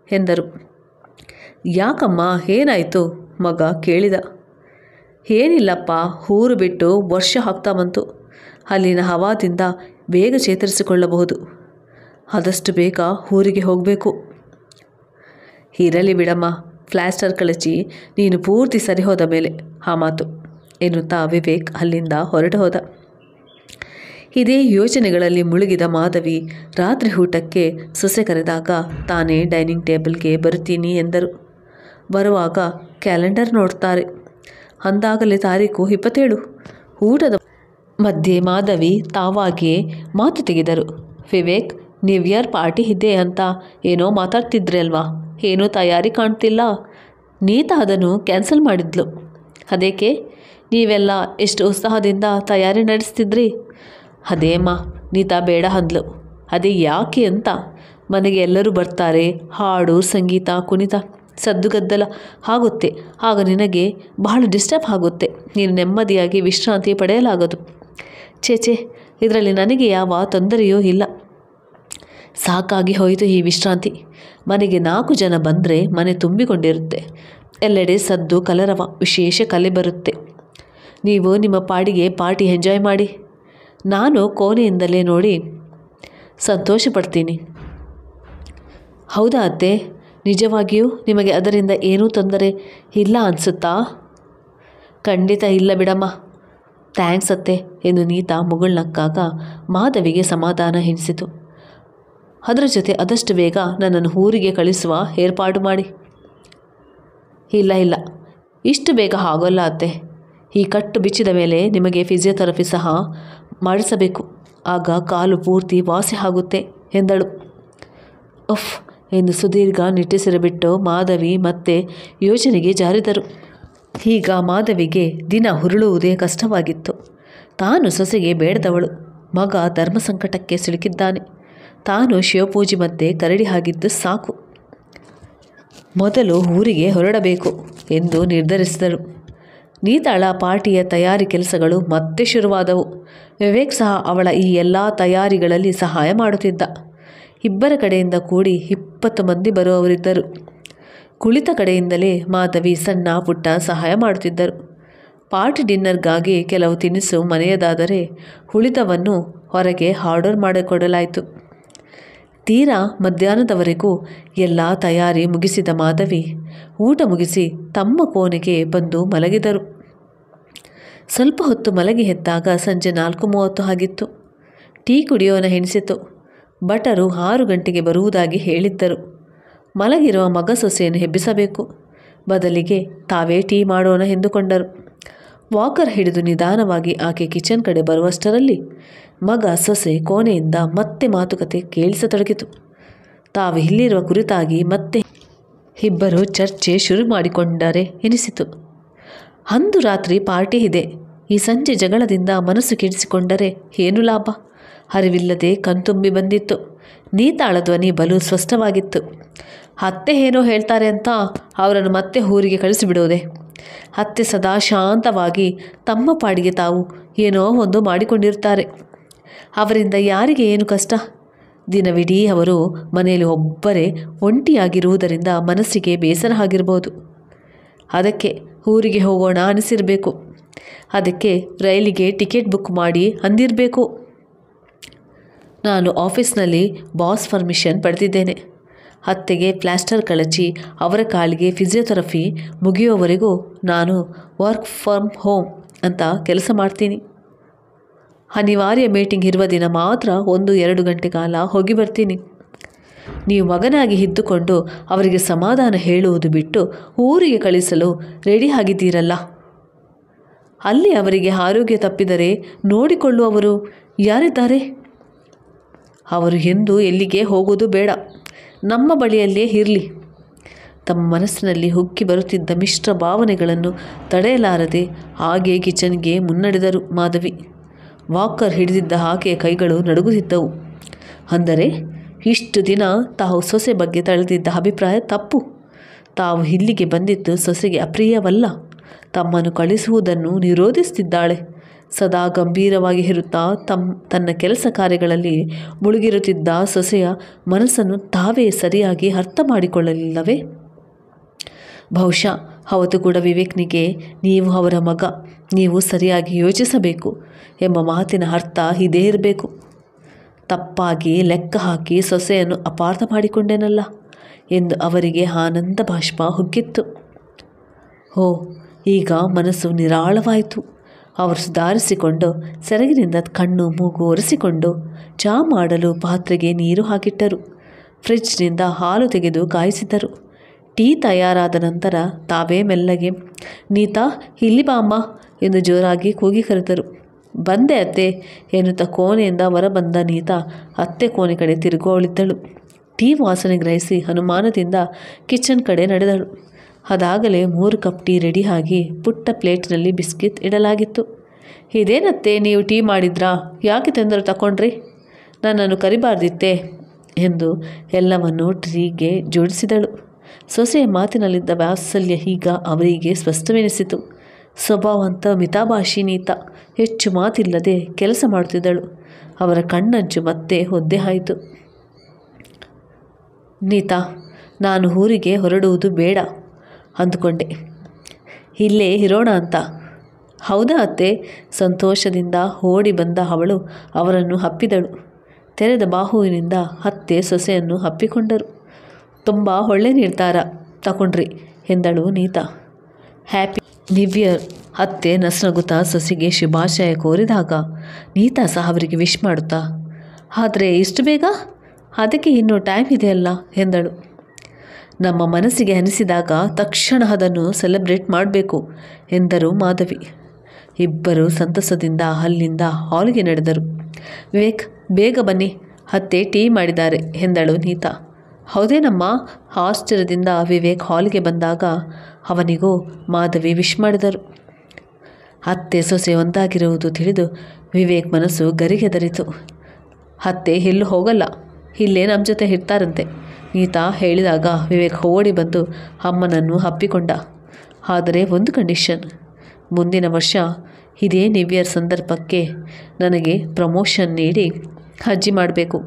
ಎಂದರು. ಯಾಕಮ್ಮ, ಏನಾಯಿತು? ಮಗ ಕೇಳಿದ. ಏನಿಲ್ಲಪ್ಪ, ಊರು ಬಿಟ್ಟು ವರ್ಷ ಆಗ್ತಾ ಬಂತು. ಅಲ್ಲಿನ ಹವಾದಿಂದ ಬೇಗ ಚೇತರಿಸಿಕೊಳ್ಳಬಹುದು. ಆದಷ್ಟು ಬೇಗ ಊರಿಗೆ ಹೋಗಬೇಕು. ಇರಲಿ ಬಿಡಮ್ಮ, ಪ್ಲಾಸ್ಟರ್ ಕಳಚಿ ನೀನು ಪೂರ್ತಿ ಸರಿ ಹೋದ ಮೇಲೆ ಆ ಮಾತು ಎನ್ನುತ್ತಾ ವಿವೇಕ್ ಅಲ್ಲಿಂದ ಹೊರಟು ಹೋದ. ಇದೇ ಯೋಚನೆಗಳಲ್ಲಿ ಮುಳುಗಿದ ಮಾಧವಿ ರಾತ್ರಿ ಊಟಕ್ಕೆ ಸೊಸೆ ಕರೆದಾಗ ತಾನೇ ಡೈನಿಂಗ್ ಟೇಬಲ್ಗೆ ಬರುತ್ತೀನಿ ಎಂದರು. ಬರುವಾಗ ಕ್ಯಾಲೆಂಡರ್ ನೋಡ್ತಾರೆ. ಅಂದಾಗಲೇ ತಾರೀಕು 27. ಊಟದ ಮಧ್ಯೆ ಮಾಧವಿ ತಾವಾಗಿಯೇ ಮಾತು ತೆಗೆದರು. ವಿವೇಕ್, ನ್ಯೂ ಇಯರ್ ಪಾರ್ಟಿ ಇದೆ ಅಂತ ಏನೋ ಮಾತಾಡ್ತಿದ್ರಿ ಅಲ್ವಾ, ಏನೂ ತಯಾರಿ ಕಾಣ್ತಿಲ್ಲ. ನೀತಾ ಅದನ್ನು ಕ್ಯಾನ್ಸಲ್ ಮಾಡಿದ್ಲು. ಅದೇಕೆ? ನೀವೆಲ್ಲ ಎಷ್ಟು ಉತ್ಸಾಹದಿಂದ ತಯಾರಿ ನಡೆಸ್ತಿದ್ರಿ. ಅದೇಮ್ಮ, ನೀತಾ ಬೇಡ ಅಂದ್ಲು. ಅದೇ ಯಾಕೆ ಅಂತ. ಮನೆಗೆ ಎಲ್ಲರೂ ಬರ್ತಾರೆ, ಹಾಡು, ಸಂಗೀತ, ಕುಣಿತ, ಸದ್ದುಗದ್ದಲ ಆಗುತ್ತೆ. ಆಗ ನಿನಗೆ ಬಹಳ ಡಿಸ್ಟರ್ಬ್ ಆಗುತ್ತೆ. ನೀನು ನೆಮ್ಮದಿಯಾಗಿ ವಿಶ್ರಾಂತಿ ಪಡೆಯಲಾಗದು. ಛೇ, ಇದರಲ್ಲಿ ನನಗೆ ಯಾವ ತೊಂದರೆಯೂ ಇಲ್ಲ. ಸಾಕಾಗಿ ಹೋಯಿತು ಈ ವಿಶ್ರಾಂತಿ. ಮನೆಗೆ 4 ಜನ ಬಂದರೆ ಮನೆ ತುಂಬಿಕೊಂಡಿರುತ್ತೆ. ಎಲ್ಲೆಡೆ ಸದ್ದು, ಕಲರವ, ವಿಶೇಷ ಕಲೆ ಬರುತ್ತೆ. ನೀವು ನಿಮ್ಮ ಪಾಡಿಗೆ ಪಾರ್ಟಿ ಎಂಜಾಯ್ ಮಾಡಿ. ನಾನು ಕೋಣೆಯಿಂದಲೇ ನೋಡಿ ಸಂತೋಷ ಪಡ್ತೀನಿ. ಹೌದಾ ಅತ್ತೆ? ನಿಜವಾಗಿಯೂ ನಿಮಗೆ ಅದರಿಂದ ಏನೂ ತೊಂದರೆ ಇಲ್ಲ ಅನಿಸುತ್ತಾ? ಖಂಡಿತ ಇಲ್ಲ ಬಿಡಮ್ಮ. ಥ್ಯಾಂಕ್ಸ್ ಅತ್ತೆ ಎಂದು ನೀತಾ ಮುಗುಳ್ನಕ್ಕಾಗ ಮಾಧವಿಗೆ ಸಮಾಧಾನ ಎನಿಸಿತು. ಅದರ ಜೊತೆ ಆದಷ್ಟು ಬೇಗ ನನ್ನನ್ನು ಊರಿಗೆ ಕಳಿಸುವ ಏರ್ಪಾಡು ಮಾಡಿ. ಇಲ್ಲ, ಇಷ್ಟು ಬೇಗ ಆಗೋಲ್ಲ ಅತ್ತೆ. ಈ ಕಟ್ಟು ಬಿಚ್ಚಿದ ಮೇಲೆ ನಿಮಗೆ ಫಿಸಿಯೋಥೆರಪಿ ಸಹ ಮಾಡಿಸಬೇಕು. ಆಗ ಕಾಲು ಪೂರ್ತಿ ವಾಸಿ ಆಗುತ್ತೆ ಎಂದಳು. ಉಫ್ ಎಂದು ಸುದೀರ್ಘ ನಿಟ್ಟುಸಿರುಬಿಟ್ಟು ಮಾಧವಿ ಮತ್ತೆ ಯೋಚನೆಗೆ ಜಾರಿದರು. ಈಗ ಮಾಧವಿಗೆ ದಿನ ಹುರುಳುವುದೇ ಕಷ್ಟವಾಗಿತ್ತು. ತಾನು ಸೊಸೆಗೆ ಬೇಡದವಳು. ಮಗ ಧರ್ಮ ಸಂಕಟಕ್ಕೆ ಸಿಲುಕಿದ್ದಾನೆ. ತಾನು ಶಿವಪೂಜೆ ಮಧ್ಯೆ ಕರಡಿ ಆಗಿದ್ದು ಸಾಕು. ಮೊದಲು ಊರಿಗೆ ಹೊರಡಬೇಕು ಎಂದು ನಿರ್ಧರಿಸಿದಳು. ನೀತಾಳ ಪಾರ್ಟಿಯ ತಯಾರಿ ಕೆಲಸಗಳು ಮತ್ತೆ ಶುರುವಾದವು. ವಿವೇಕ್ ಸಹ ಅವಳ ಈ ಎಲ್ಲ ತಯಾರಿಗಳಲ್ಲಿ ಸಹಾಯ ಮಾಡುತ್ತಿದ್ದ. ಇಬ್ಬರ ಕಡೆಯಿಂದ ಕೂಡಿ 20 ಮಂದಿ ಬರುವವರಿದ್ದರು. ಕುಳಿತ ಕಡೆಯಿಂದಲೇ ಮಾಧವಿ ಸಣ್ಣ ಪುಟ್ಟ ಸಹಾಯ ಮಾಡುತ್ತಿದ್ದರು. ಪಾರ್ಟಿ ಡಿನ್ನರ್ಗಾಗಿ ಕೆಲವು ತಿನಿಸು ಮನೆಯದಾದರೆ ಉಳಿದವನ್ನು ಹೊರಗೆ ಆರ್ಡರ್ ಮಾಡಿಕೊಡಲಾಯಿತು. ತೀರಾ ಮಧ್ಯಾಹ್ನದವರೆಗೂ ಎಲ್ಲ ತಯಾರಿ ಮುಗಿಸಿದ ಮಾಧವಿ ಊಟ ಮುಗಿಸಿ ತಮ್ಮ ಕೋಣೆಗೆ ಬಂದು ಮಲಗಿದರು. ಸ್ವಲ್ಪ ಹೊತ್ತು ಮಲಗಿ ಎದ್ದಾಗ ಸಂಜೆ 4:30 ಆಗಿತ್ತು. ಟೀ ಕುಡಿಯೋಣ ಎನಿಸಿತು. ಭಟರು 6 ಗಂಟೆಗೆ ಬರುವುದಾಗಿ ಹೇಳಿದ್ದರು. ಮಲಗಿರುವ ಮಗ ಸೊಸೆಯನ್ನು ಎಬ್ಬಿಸಬೇಕು. ಬದಲಿಗೆ ತಾವೇ ಟೀ ಮಾಡೋಣ ಎಂದುಕೊಂಡರು. ವಾಕರ್ ಹಿಡಿದು ನಿಧಾನವಾಗಿ ಆಕೆ ಕಿಚನ್ ಕಡೆ ಬರುವಷ್ಟರಲ್ಲಿ ಮಗ ಸೊಸೆ ಕೋಣೆಯಿಂದ ಮತ್ತೆ ಮಾತುಕತೆ ಕೇಳಿಸತೊಡಗಿತು. ತಾವು ಇಲ್ಲಿರುವ ಕುರಿತಾಗಿ ಮತ್ತೆ ಇಬ್ಬರು ಚರ್ಚೆ ಶುರು ಮಾಡಿಕೊಂಡರೆ ಎನಿಸಿತು. ಅಂದು ರಾತ್ರಿ ಪಾರ್ಟಿ ಇದೆ. ಈ ಸಂಜೆ ಜಗಳದಿಂದ ಮನಸ್ಸು ಕೆಡಿಸಿಕೊಂಡರೆ ಏನು ಲಾಭ? ಅರಿವಿಲ್ಲದೆ ಕಣ್ತುಂಬಿ ಬಂದಿತ್ತು. ನೀತಾಳ ಧ್ವನಿ ಬಲು ಸ್ಪಷ್ಟವಾಗಿತ್ತು. ಅತ್ತೆ ಏನೋ ಹೇಳ್ತಾರೆ ಅಂತ ಅವರನ್ನು ಮತ್ತೆ ಊರಿಗೆ ಕಳಿಸಿಬಿಡೋದೆ? ಅತ್ತೆ ಸದಾ ಶಾಂತವಾಗಿ ತಮ್ಮ ಪಾಡಿಗೆ ತಾವು ಏನೋ ಒಂದು ಮಾಡಿಕೊಂಡಿರ್ತಾರೆ. ಅವರಿಂದ ಯಾರಿಗೆ ಏನು ಕಷ್ಟ? ದಿನವಿಡೀ ಅವರು ಮನೆಯಲ್ಲಿ ಒಬ್ಬರೇ ಒಂಟಿಯಾಗಿರುವುದರಿಂದ ಮನಸ್ಸಿಗೆ ಬೇಸರ ಆಗಿರ್ಬೋದು. ಅದಕ್ಕೆ ಊರಿಗೆ ಹೋಗೋಣ ಅನಿಸಿರಬೇಕು. ಅದಕ್ಕೆ ರೈಲಿಗೆ ಟಿಕೆಟ್ ಬುಕ್ ಮಾಡಿ ಅಂದಿರಬೇಕು. ನಾನು ಆಫೀಸ್ನಲ್ಲಿ ಬಾಸ್ ಪರ್ಮಿಷನ್ ಪಡೆದಿದ್ದೇನೆ. ಅತ್ತೆಗೆ ಪ್ಲಾಸ್ಟರ್ ಕಳಚಿ ಅವರ ಕಾಲಿಗೆ ಫಿಸಿಯೋಥೆರಪಿ ಮುಗಿಯುವವರೆಗೂ ನಾನು ವರ್ಕ್ ಫ್ರಮ್ ಹೋಮ್ ಅಂತ ಕೆಲಸ ಮಾಡ್ತೀನಿ. ಅನಿವಾರ್ಯ ಮೀಟಿಂಗ್ ಇರುವ ದಿನ ಮಾತ್ರ 1-2 ಗಂಟೆ ಕಾಲ ಹೋಗಿ ಬರ್ತೀನಿ. ನೀವು ಮಗನಾಗಿ ಇದ್ದುಕೊಂಡು ಅವರಿಗೆ ಸಮಾಧಾನ ಹೇಳುವುದು ಬಿಟ್ಟು ಊರಿಗೆ ಕಳಿಸಲು ರೆಡಿ ಆಗಿದ್ದೀರಲ್ಲ. ಅಲ್ಲಿ ಅವರಿಗೆ ಆರೋಗ್ಯ ತಪ್ಪಿದರೆ ನೋಡಿಕೊಳ್ಳುವವರು ಯಾರಿದ್ದಾರೆ? ಅವರು ಎಂದೂ ಎಲ್ಲಿಗೆ ಹೋಗೋದು ಬೇಡ, ನಮ್ಮ ಬಳಿಯಲ್ಲೇ ಇರಲಿ. ತಮ್ಮ ಮನಸ್ಸಿನಲ್ಲಿ ಉಕ್ಕಿ ಬರುತ್ತಿದ್ದ ಮಿಶ್ರ ಭಾವನೆಗಳನ್ನು ತಡೆಯಲಾರದೆ ಹಾಗೆ ಕಿಚನ್ಗೆ ಮುನ್ನಡೆದರು ಮಾಧವಿ. ವಾಕರ್ ಹಿಡಿದಿದ್ದ ಆಕೆಯ ಕೈಗಳು ನಡುಗುತ್ತಿದ್ದವು. ಅಂದರೆ ಇಷ್ಟು ದಿನ ತಾವು ಸೊಸೆ ಬಗ್ಗೆ ತಳೆದಿದ್ದ ಅಭಿಪ್ರಾಯ ತಪ್ಪು. ತಾವು ಇಲ್ಲಿಗೆ ಬಂದಿದ್ದು ಸೊಸೆಗೆ ಅಪ್ರಿಯವಲ್ಲ. ತಮ್ಮನ್ನು ಕಳಿಸುವುದನ್ನು ನಿರೋಧಿಸುತ್ತಿದ್ದಾಳೆ. ಸದಾ ಗಂಭೀರವಾಗಿ ಇರುತ್ತಾ ತನ್ನ ಕೆಲಸ ಕಾರ್ಯಗಳಲ್ಲಿ ಮುಳುಗಿರುತ್ತಿದ್ದ ಸೊಸೆಯ ಮನಸ್ಸನ್ನು ತಾವೇ ಸರಿಯಾಗಿ ಅರ್ಥ ಮಾಡಿಕೊಳ್ಳಲಿಲ್ಲವೇ? ಬಹುಶಃ ಅವತ್ತು ಕೂಡ ವಿವೇಕ್ನಿಗೆ ನೀವು ಅವರ ಮಗ, ನೀವು ಸರಿಯಾಗಿ ಯೋಚಿಸಬೇಕು ಎಂಬ ಮಾತಿನ ಅರ್ಥ ಇದೇ ಇರಬೇಕು. ತಪ್ಪಾಗಿ ಲೆಕ್ಕ ಹಾಕಿ ಸೊಸೆಯನ್ನು ಅಪಾರ್ಥ ಮಾಡಿಕೊಂಡೇನಲ್ಲ ಎಂದು ಅವರಿಗೆ ಆನಂದ ಬಾಷ್ಪ ಹುಗ್ಗಿತ್ತು. ಓ, ಈಗ ಮನಸ್ಸು ನಿರಾಳವಾಯಿತು. ಅವರು ಸುಧಾರಿಸಿಕೊಂಡು ಸೆರಗಿನಿಂದ ಕಣ್ಣು ಮೂಗು ಒರೆಸಿಕೊಂಡು ಚಹಾ ಮಾಡಲು ಪಾತ್ರೆಗೆ ನೀರು ಹಾಕಿಟ್ಟರು. ಫ್ರಿಡ್ಜ್ನಿಂದ ಹಾಲು ತೆಗೆದು ಕಾಯಿಸಿದರು. ಟೀ ತಯಾರಾದ ನಂತರ ತಾವೇ ಮೆಲ್ಲಗೆ, ನೀತಾ ಇಲ್ಲಿ ಬಾ ಅಮ್ಮ ಎಂದು ಜೋರಾಗಿ ಕೂಗಿ ಕರೆದರು. ಬಂದೆ ಅತ್ತೆ ಎನ್ನುತ್ತಾ ಕೋಣೆಯಿಂದ ಹೊರಬಂದ ನೀತಾ ಅತ್ತೆ ಕೋಣೆ ಕಡೆ ತಿರುಗುವಳಿದ್ದಳು. ಟೀ ವಾಸನೆ ಗ್ರಹಿಸಿ ಅನುಮಾನದಿಂದ ಕಿಚನ್ ಕಡೆ ನಡೆದಳು. ಅದಾಗಲೇ 3 ಕಪ್ ಟೀ ರೆಡಿಯಾಗಿ ಪುಟ್ಟ ಪ್ಲೇಟ್ನಲ್ಲಿ ಬಿಸ್ಕಿಟ್ ಇಡಲಾಗಿತ್ತು. ಇದೇನತ್ತೆ, ನೀವು ಟೀ ಮಾಡಿದ್ರಾ? ಯಾಕೆ ತೊಂದರೆ ತಗೊಂಡ್ರಿ? ನನ್ನನ್ನು ಕರಿಬಾರ್ದಿತ್ತೆ ಎಂದು ಎಲ್ಲವನ್ನು ಟೀಗೆ ಜೋಡಿಸಿದಳು. ಸೊಸೆಯ ಮಾತಿನಲ್ಲಿದ್ದ ವಾತ್ಸಲ್ಯ ಈಗ ಅವರಿಗೆ ಸ್ಪಷ್ಟವೆನಿಸಿತು. ಸ್ವಭಾವಂತ ಮಿತಭಾಷಿ ನೀತಾ ಹೆಚ್ಚು ಮಾತಿಲ್ಲದೆ ಕೆಲಸ ಮಾಡುತ್ತಿದ್ದಳು. ಅವರ ಕಣ್ಣಂಚು ಮತ್ತೆ ಒದ್ದೆ ಆಯಿತು. ನೀತಾ, ನಾನು ಊರಿಗೆ ಹೊರಡುವುದು ಬೇಡ ಅಂದುಕೊಂಡೆ, ಇಲ್ಲೇ ಇರೋಣ ಅಂತ. ಹೌದಾ ಅತ್ತೆ? ಸಂತೋಷದಿಂದ ಓಡಿ ಬಂದ ಅವಳು ಅವರನ್ನು ಅಪ್ಪಿದಳು. ತೆರೆದ ಬಾಹುವಿನಿಂದ ಅತ್ತೆ ಸೊಸೆಯನ್ನು ಅಪ್ಪಿಕೊಂಡರು. ತುಂಬ ಒಳ್ಳೆ ನಿರ್ಧಾರ ತಗೊಂಡ್ರಿ ಎಂದಳು ನೀತಾ. ಹ್ಯಾಪಿ ನ್ಯೂ ಇಯರ್ ಅತ್ತೆ ನಸುನಗುತ್ತಾ ಸೊಸೆಗೆ ಶುಭಾಶಯ ಕೋರಿದಾಗ ನೀತಾ ಸಹ ಅವರಿಗೆ ವಿಶ್ ಮಾಡುತ್ತಾ, ಆದರೆ ಇಷ್ಟು ಬೇಗ? ಅದಕ್ಕೆ ಇನ್ನೂ ಟೈಮ್ ಇದೆಯಲ್ಲ ಎಂದಳು. ನಮ್ಮ ಮನಸ್ಸಿಗೆ ಅನಿಸಿದಾಗ ತಕ್ಷಣ ಅದನ್ನು ಸೆಲೆಬ್ರೇಟ್ ಮಾಡಬೇಕು ಎಂದರು ಮಾಧವಿ. ಇಬ್ಬರು ಸಂತಸದಿಂದ ಅಲ್ಲಿಂದ ಹಾಲಿಗೆ ನಡೆದರು. ವಿವೇಕ್, ಬೇಗ ಬನ್ನಿ, ಅತ್ತೆ ಟೀ ಮಾಡಿದ್ದಾರೆ ಎಂದಳು ನೀತಾ. ಹೌದೇನಮ್ಮ? ಆಶ್ಚರ್ಯದಿಂದ ವಿವೇಕ್ ಹಾಲಿಗೆ ಬಂದಾಗ ಅವನಿಗೂ ಮಾಧವಿ ವಿಶ್ ಮಾಡಿದರು. ಅತ್ತೆ ಸೊಸೆ ಒಂದಾಗಿರುವುದು ತಿಳಿದು ವಿವೇಕ್ ಮನಸ್ಸು ಗರಿಗೆದರಿತು. ಅತ್ತೆ ಎಲ್ಲೂ ಹೋಗಲ್ಲ, ಇಲ್ಲೇ ನಮ್ಮ ಜೊತೆ ಇರ್ತಾರಂತೆ ನೀತಾ ಹೇಳಿದಾಗ ವಿವೇಕ್ ಓಡಿ ಬಂದು ಅಮ್ಮನನ್ನು ಅಪ್ಪಿಕೊಂಡ. ಆದರೆ ಒಂದು ಕಂಡೀಷನ್, ಮುಂದಿನ ವರ್ಷ ಇದೇ ನ್ಯೂ ಇಯರ್ ಸಂದರ್ಭಕ್ಕೆ ನನಗೆ ಪ್ರಮೋಷನ್ ನೀಡಿ ಅಜ್ಜಿ ಮಾಡಬೇಕು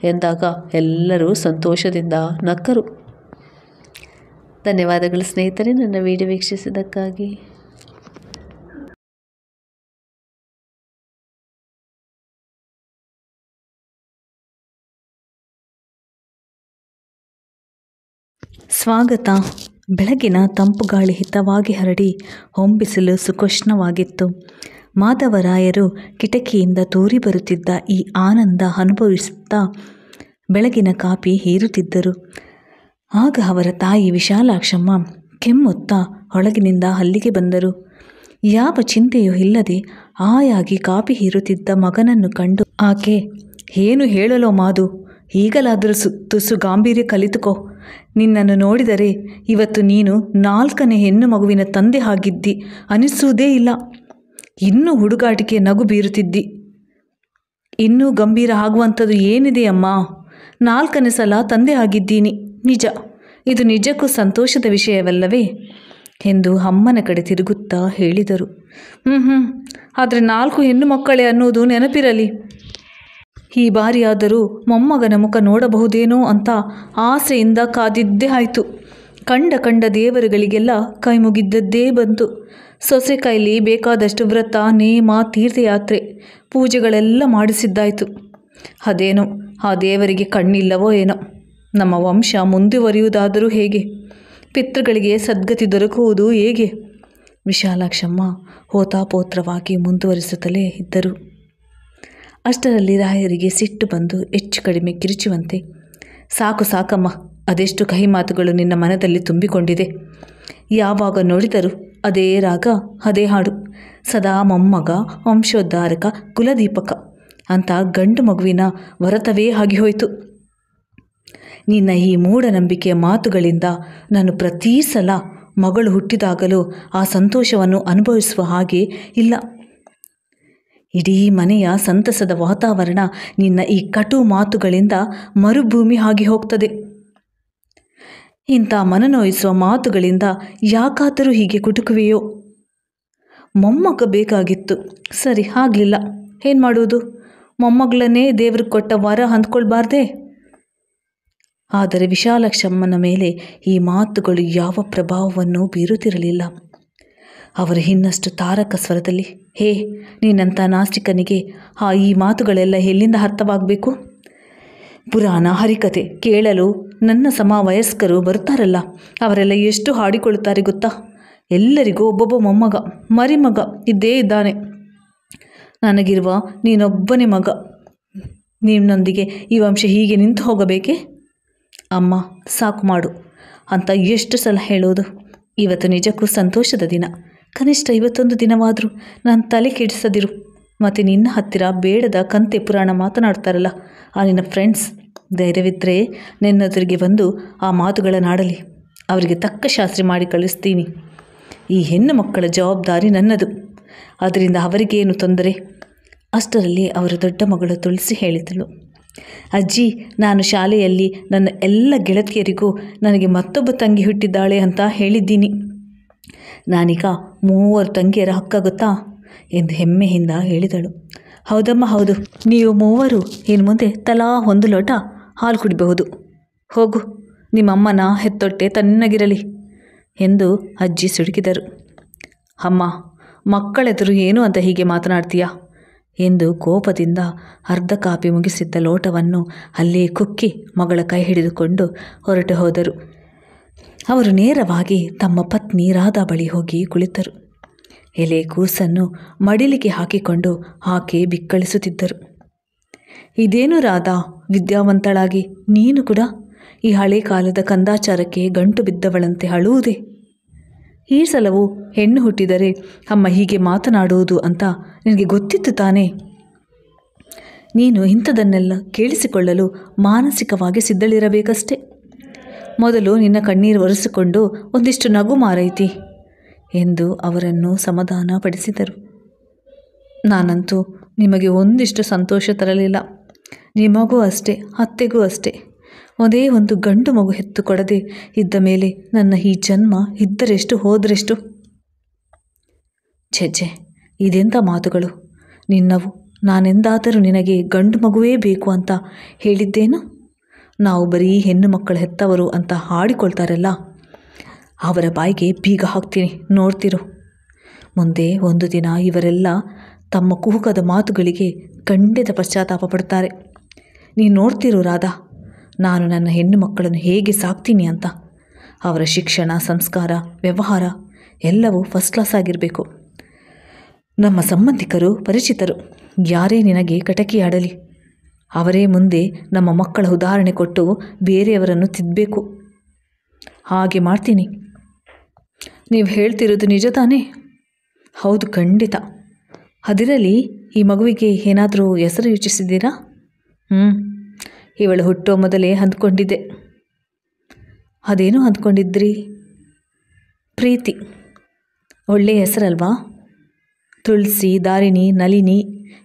ಎಂದಾಗ ಎಲ್ಲರೂ ಸಂತೋಷದಿಂದ ನಕ್ಕರು. ಧನ್ಯವಾದಗಳು ಸ್ನೇಹಿತರೆ, ನನ್ನ ವಿಡಿಯೋ ವೀಕ್ಷಿಸಿದ್ದಕ್ಕಾಗಿ. ಸ್ವಾಗತ. ಬೆಳಗಿನ ತಂಪು ಗಾಳಿ ಹಿತವಾಗಿ ಹರಡಿ ಹೊಂಬಿಸಲು ಸುಖೋಷ್ಣವಾಗಿತ್ತು. ಮಾಧವರಾಯರು ಕಿಟಕಿಯಿಂದ ತೂರಿ ಬರುತ್ತಿದ್ದ ಈ ಆನಂದ ಅನುಭವಿಸುತ್ತಾ ಬೆಳಗಿನ ಕಾಪಿ ಹೀರುತ್ತಿದ್ದರು. ಆಗ ಅವರ ತಾಯಿ ವಿಶಾಲಾಕ್ಷಮ್ಮ ಕೆಮ್ಮುತ್ತಾ ಒಳಗಿನಿಂದ ಅಲ್ಲಿಗೆ ಬಂದರು. ಯಾವ ಚಿಂತೆಯೂ ಇಲ್ಲದೆ ಆಯಾಗಿ ಕಾಪಿ ಹೀರುತ್ತಿದ್ದ ಮಗನನ್ನು ಕಂಡು ಆಕೆ, ಏನು ಹೇಳಲೋ ಮಾಧು, ಈಗಲಾದರೂ ತುಸು ಗಾಂಭೀರ್ಯ ಕಲಿತುಕೋ. ನಿನ್ನನ್ನು ನೋಡಿದರೆ ಇವತ್ತು ನೀನು 4ನೇ ಹೆಣ್ಣು ಮಗುವಿನ ತಂದೆ ಆಗಿದ್ದಿ ಅನಿಸುವುದೇ ಇಲ್ಲ. ಇನ್ನೂ ಹುಡುಗಾಟಿಕೆ ನಗು ಬೀರುತ್ತಿದ್ದಿ. ಇನ್ನೂ ಗಂಭೀರ ಆಗುವಂಥದ್ದು ಏನಿದೆ ಅಮ್ಮ? 4ನೇ ಸಲ ತಂದೆ ಆಗಿದ್ದೀನಿ ನಿಜ. ಇದು ನಿಜಕ್ಕೂ ಸಂತೋಷದ ವಿಷಯವಲ್ಲವೇ? ಎಂದು ಅಮ್ಮನ ಕಡೆ ತಿರುಗುತ್ತಾ ಹೇಳಿದರು. ಆದರೆ 4 ಹೆಣ್ಣು ಮಕ್ಕಳೇ ಅನ್ನೋದು ನೆನಪಿರಲಿ. ಈ ಬಾರಿಯಾದರೂ ಮೊಮ್ಮಗನ ಮುಖ ನೋಡಬಹುದೇನೋ ಅಂತ ಆಸೆಯಿಂದ ಕಾದಿದ್ದೇ ಆಯಿತು. ಕಂಡ ದೇವರುಗಳಿಗೆಲ್ಲ ಕೈ ಮುಗಿದ್ದದ್ದೇ ಬಂತು. ಸೊಸೆ ಕೈಲಿ ಬೇಕಾದಷ್ಟು ವ್ರತ, ನೇಮ, ತೀರ್ಥಯಾತ್ರೆ, ಪೂಜೆಗಳೆಲ್ಲ ಮಾಡಿಸಿದ್ದಾಯಿತು. ಅದೇನೋ ಆ ದೇವರಿಗೆ ಕಣ್ಣಿಲ್ಲವೋ ಏನೋ. ನಮ್ಮ ವಂಶ ಮುಂದುವರಿಯುವುದಾದರೂ ಹೇಗೆ? ಪಿತೃಗಳಿಗೆ ಸದ್ಗತಿ ದೊರಕುವುದು ಹೇಗೆ? ವಿಶಾಲಾಕ್ಷಮ್ಮ ಹೋತಾಪೋತ್ರವಾಗಿ ಮುಂದುವರಿಸುತ್ತಲೇ ಇದ್ದರು. ಅಷ್ಟರಲ್ಲಿ ರಾಯರಿಗೆ ಸಿಟ್ಟು ಬಂದು ಹೆಚ್ಚು ಕಡಿಮೆ ಕಿರುಚುವಂತೆ, ಸಾಕಮ್ಮ, ಅದೆಷ್ಟು ಕಹಿ ಮಾತುಗಳು ನಿನ್ನ ಮನದಲ್ಲಿ ತುಂಬಿಕೊಂಡಿದೆ. ಯಾವಾಗ ನೋಡಿದರೂ ಅದೇ ರಾಗ, ಅದೇ ಹಾಡು. ಸದಾ ಮೊಮ್ಮಗ, ವಂಶೋದ್ಧಾರಕ, ಕುಲದೀಪಕ ಅಂತ ಗಂಡು ಮಗುವಿನ ವರತವೇ ಆಗಿ ಹೋಯಿತು. ನಿನ್ನ ಈ ಮೂಢನಂಬಿಕೆಯ ಮಾತುಗಳಿಂದ ನಾನು ಪ್ರತೀ ಸಲ ಮಗಳು ಹುಟ್ಟಿದಾಗಲೂ ಆ ಸಂತೋಷವನ್ನು ಅನುಭವಿಸುವ ಹಾಗೆ ಇಲ್ಲ. ಇಡೀ ಮನೆಯ ಸಂತಸದ ವಾತಾವರಣ ನಿನ್ನ ಈ ಕಟು ಮಾತುಗಳಿಂದ ಮರುಭೂಮಿ ಆಗಿ ಹೋಗ್ತದೆ. ಇಂಥ ಮನನೋಯಿಸುವ ಮಾತುಗಳಿಂದ ಯಾಕಾದರೂ ಹೀಗೆ ಕುಟುಕುವೆಯೋ? ಮೊಮ್ಮಗ ಬೇಕಾಗಿತ್ತು, ಸರಿ, ಆಗಲಿಲ್ಲ, ಏನು ಮಾಡುವುದು? ಮೊಮ್ಮಗಳನ್ನೇ ದೇವ್ರಿಗೆ ಕೊಟ್ಟ ವರ ಅಂದ್ಕೊಳ್ಬಾರ್ದೇ? ಆದರೆ ವಿಶಾಲಾಕ್ಷಮ್ಮನ ಮೇಲೆ ಈ ಮಾತುಗಳು ಯಾವ ಪ್ರಭಾವವನ್ನು ಬೀರುತ್ತಿರಲಿಲ್ಲ. ಅವರು ಇನ್ನಷ್ಟು ತಾರಕ ಸ್ವರದಲ್ಲಿ, ಹೇ, ನೀನಂಥ ನಾಸ್ತಿಕನಿಗೆ ಈ ಮಾತುಗಳೆಲ್ಲ ಎಲ್ಲಿಂದ ಅರ್ಥವಾಗಬೇಕು? ಪುರಾಣ, ಹರಿಕತೆ ಕೇಳಲು ನನ್ನ ಸಮವಯಸ್ಕರು ಬರ್ತಾರಲ್ಲ, ಅವರೆಲ್ಲ ಎಷ್ಟು ಹಾಡಿಕೊಳ್ಳುತ್ತಾರೆ ಗೊತ್ತಾ? ಎಲ್ಲರಿಗೂ ಒಬ್ಬೊಬ್ಬ ಮೊಮ್ಮಗ, ಮರಿಮಗ ಇದ್ದೇ ಇದ್ದಾನೆ. ನನಗಿರುವ ನೀನೊಬ್ಬನೇ ಮಗ. ನಿನ್ನೊಂದಿಗೆ ಈ ವಂಶ ಹೀಗೆ ನಿಂತು ಹೋಗಬೇಕೆ? ಅಮ್ಮ, ಸಾಕು ಮಾಡು ಅಂತ ಎಷ್ಟು ಸಲ ಹೇಳೋದು? ಇವತ್ತು ನಿಜಕ್ಕೂ ಸಂತೋಷದ ದಿನ. ಕನಿಷ್ಠ ಇವತ್ತೊಂದು ದಿನವಾದರೂ ನಾನು ತಲೆ ಕೆಡಿಸದಿರು. ಮತ್ತು ನಿನ್ನ ಹತ್ತಿರ ಬೇಡದ ಕಂತೆ ಪುರಾಣ ಮಾತನಾಡ್ತಾರಲ್ಲ ಆ ನಿನ್ನ ಫ್ರೆಂಡ್ಸ್, ಧೈರ್ಯವಿದ್ದರೆ ನಿನ್ನೆದುರಿಗೆ ಬಂದು ಆ ಮಾತುಗಳನ್ನಾಡಲಿ. ಅವರಿಗೆ ತಕ್ಕ ಶಾಸ್ತ್ರಿ ಮಾಡಿ ಕಳಿಸ್ತೀನಿ. ಈ ಹೆಣ್ಣು ಮಕ್ಕಳ ಜವಾಬ್ದಾರಿ ನನ್ನದು, ಅದರಿಂದ ಅವರಿಗೇನು ತೊಂದರೆ? ಅಷ್ಟರಲ್ಲಿ ಅವರ ದೊಡ್ಡ ಮಗಳು ತುಳಸಿ ಹೇಳಿದಳು, ಅಜ್ಜಿ, ನಾನು ಶಾಲೆಯಲ್ಲಿ ನನ್ನ ಎಲ್ಲ ಗೆಳತಿಯರಿಗೂ ನನಗೆ ಮತ್ತೊಬ್ಬ ತಂಗಿ ಹುಟ್ಟಿದ್ದಾಳೆ ಅಂತ ಹೇಳಿದ್ದೀನಿ. ನಾನೀಗ 3 ತಂಗಿಯರ ಹಕ್ಕ ಗೊತ್ತಾ ಎಂದು ಹೆಮ್ಮೆಯಿಂದ ಹೇಳಿದಳು. ಹೌದಮ್ಮ, ಹೌದು. ನೀವು 3 ಇನ್ನು ಮುಂದೆ ತಲಾ 1 ಲೋಟ ಹಾಲು ಕುಡಿಬಹುದು. ಹೋಗು, ನಿಮ್ಮಮ್ಮನ ಹೆತ್ತೊಟ್ಟೆ ತಣ್ಣಗಿರಲಿ ಎಂದು ಅಜ್ಜಿ ಸುಡುಕಿದರು. ಅಮ್ಮ, ಮಕ್ಕಳೆದುರು ಏನು ಅಂತ ಹೀಗೆ ಮಾತನಾಡ್ತೀಯಾ ಎಂದು ಕೋಪದಿಂದ ಅರ್ಧ ಕಾಪಿ ಮುಗಿಸಿದ್ದ ಲೋಟವನ್ನು ಅಲ್ಲೇ ಕುಕ್ಕಿ ಮಗಳ ಕೈ ಹಿಡಿದುಕೊಂಡು ಹೊರಟು ಹೋದರು. ಅವರು ನೇರವಾಗಿ ತಮ್ಮ ಪತ್ನಿ ರಾಧಾ ಬಳಿ ಹೋಗಿ ಕುಳಿತರು. ಎಲೆ ಕೂಸನ್ನು ಮಡಿಲಿಗೆ ಹಾಕಿಕೊಂಡು ಆಕೆ ಬಿಕ್ಕಳಿಸುತ್ತಿದ್ದರು. ಇದೇನು ರಾಧಾ, ವಿದ್ಯಾವಂತಳಾಗಿ ನೀನು ಕೂಡ ಈ ಹಳೆ ಕಾಲದ ಕಂದಾಚಾರಕ್ಕೆ ಗಂಟು ಬಿದ್ದವಳಂತೆ ಅಳುವುದೇ? ಈ ಸಲವೂ ಹೆಣ್ಣು ಹುಟ್ಟಿದರೆ ಅಮ್ಮ ಹೀಗೆ ಮಾತನಾಡುವುದು ಅಂತ ನಿನಗೆ ಗೊತ್ತಿತ್ತು ತಾನೇ? ನೀನು ಇಂಥದನ್ನೆಲ್ಲ ಕೇಳಿಸಿಕೊಳ್ಳಲು ಮಾನಸಿಕವಾಗಿ ಸಿದ್ಧಳಿರಬೇಕಷ್ಟೆ. ಮೊದಲು ನಿನ್ನ ಕಣ್ಣೀರು ಒರೆಸಿಕೊಂಡು ಒಂದಿಷ್ಟು ನಗು ಮಾರೈತಿ ಎಂದು ಅವರನ್ನು ಸಮಾಧಾನ ಪಡಿಸಿದರು. ನಾನಂತೂ ನಿಮಗೆ ಒಂದಿಷ್ಟು ಸಂತೋಷ ತರಲಿಲ್ಲ. ನಿಮಗೂ ಅಷ್ಟೇ, ಅತ್ತೆಗೂ ಅಷ್ಟೇ. ಒಂದೇ ಒಂದು ಗಂಡು ಮಗು ಹೆತ್ತು ಕೊಡದೆ ಇದ್ದ ಮೇಲೆ ನನ್ನ ಈ ಜನ್ಮ ಇದ್ದರೆಷ್ಟು ಹೋದರೆಷ್ಟು. ಛೆ, ಇದೆಂಥ ಮಾತುಗಳು ನಿನ್ನವು? ನಾನೆಂದಾದರೂ ನಿನಗೆ ಗಂಡು ಮಗುವೇ ಬೇಕು ಅಂತ ಹೇಳಿದ್ದೇನು? ನಾವು ಬರೀ ಹೆಣ್ಣು ಮಕ್ಕಳು ಹೆತ್ತವರು ಅಂತ ಹಾಡಿಕೊಳ್ತಾರಲ್ಲ, ಅವರ ಬಾಯಿಗೆ ಬೀಗ ಹಾಕ್ತೀನಿ, ನೋಡ್ತಿರು. ಮುಂದೆ ಒಂದು ದಿನ ಇವರೆಲ್ಲ ತಮ್ಮ ಕುಹುಕದ ಮಾತುಗಳಿಗೆ ಖಂಡಿತ ಪಶ್ಚಾತ್ತಾಪ ಪಡ್ತಾರೆ. ನೀನು ನೋಡ್ತಿರು ರಾಧಾ, ನಾನು ನನ್ನ ಹೆಣ್ಣು ಮಕ್ಕಳನ್ನು ಹೇಗೆ ಸಾಕ್ತೀನಿ ಅಂತ. ಅವರ ಶಿಕ್ಷಣ, ಸಂಸ್ಕಾರ, ವ್ಯವಹಾರ ಎಲ್ಲವೂ ಫಸ್ಟ್ ಕ್ಲಾಸ್ ಆಗಿರಬೇಕು. ನಮ್ಮ ಸಂಬಂಧಿಕರು, ಪರಿಚಿತರು ಯಾರೇ ನಿನಗೆ ಕಟಕಿಯಾಡಲಿ, ಅವರೇ ಮುಂದೆ ನಮ್ಮ ಮಕ್ಕಳ ಉದಾಹರಣೆ ಕೊಟ್ಟು ಬೇರೆಯವರನ್ನು ತಿದ್ದಬೇಕು. ಹಾಗೆ ಮಾಡ್ತೀನಿ. ನೀವು ಹೇಳ್ತಿರೋದು ನಿಜ ತಾನೇ? ಹೌದು, ಖಂಡಿತ. ಅದಿರಲಿ, ಈ ಮಗುವಿಗೆ ಏನಾದರೂ ಹೆಸರು ಯೋಚಿಸಿದ್ದೀರಾ? ಇವಳು ಹುಟ್ಟೋ ಮೊದಲೇ ಅಂದ್ಕೊಂಡಿದ್ದೆ. ಅದೇನು ಅಂದ್ಕೊಂಡಿದ್ರಿ? ಪ್ರೀತಿ. ಒಳ್ಳೆಯ ಹೆಸರಲ್ವಾ? ತುಳಸಿ, ದಾರಿಣಿ, ನಳಿನಿ,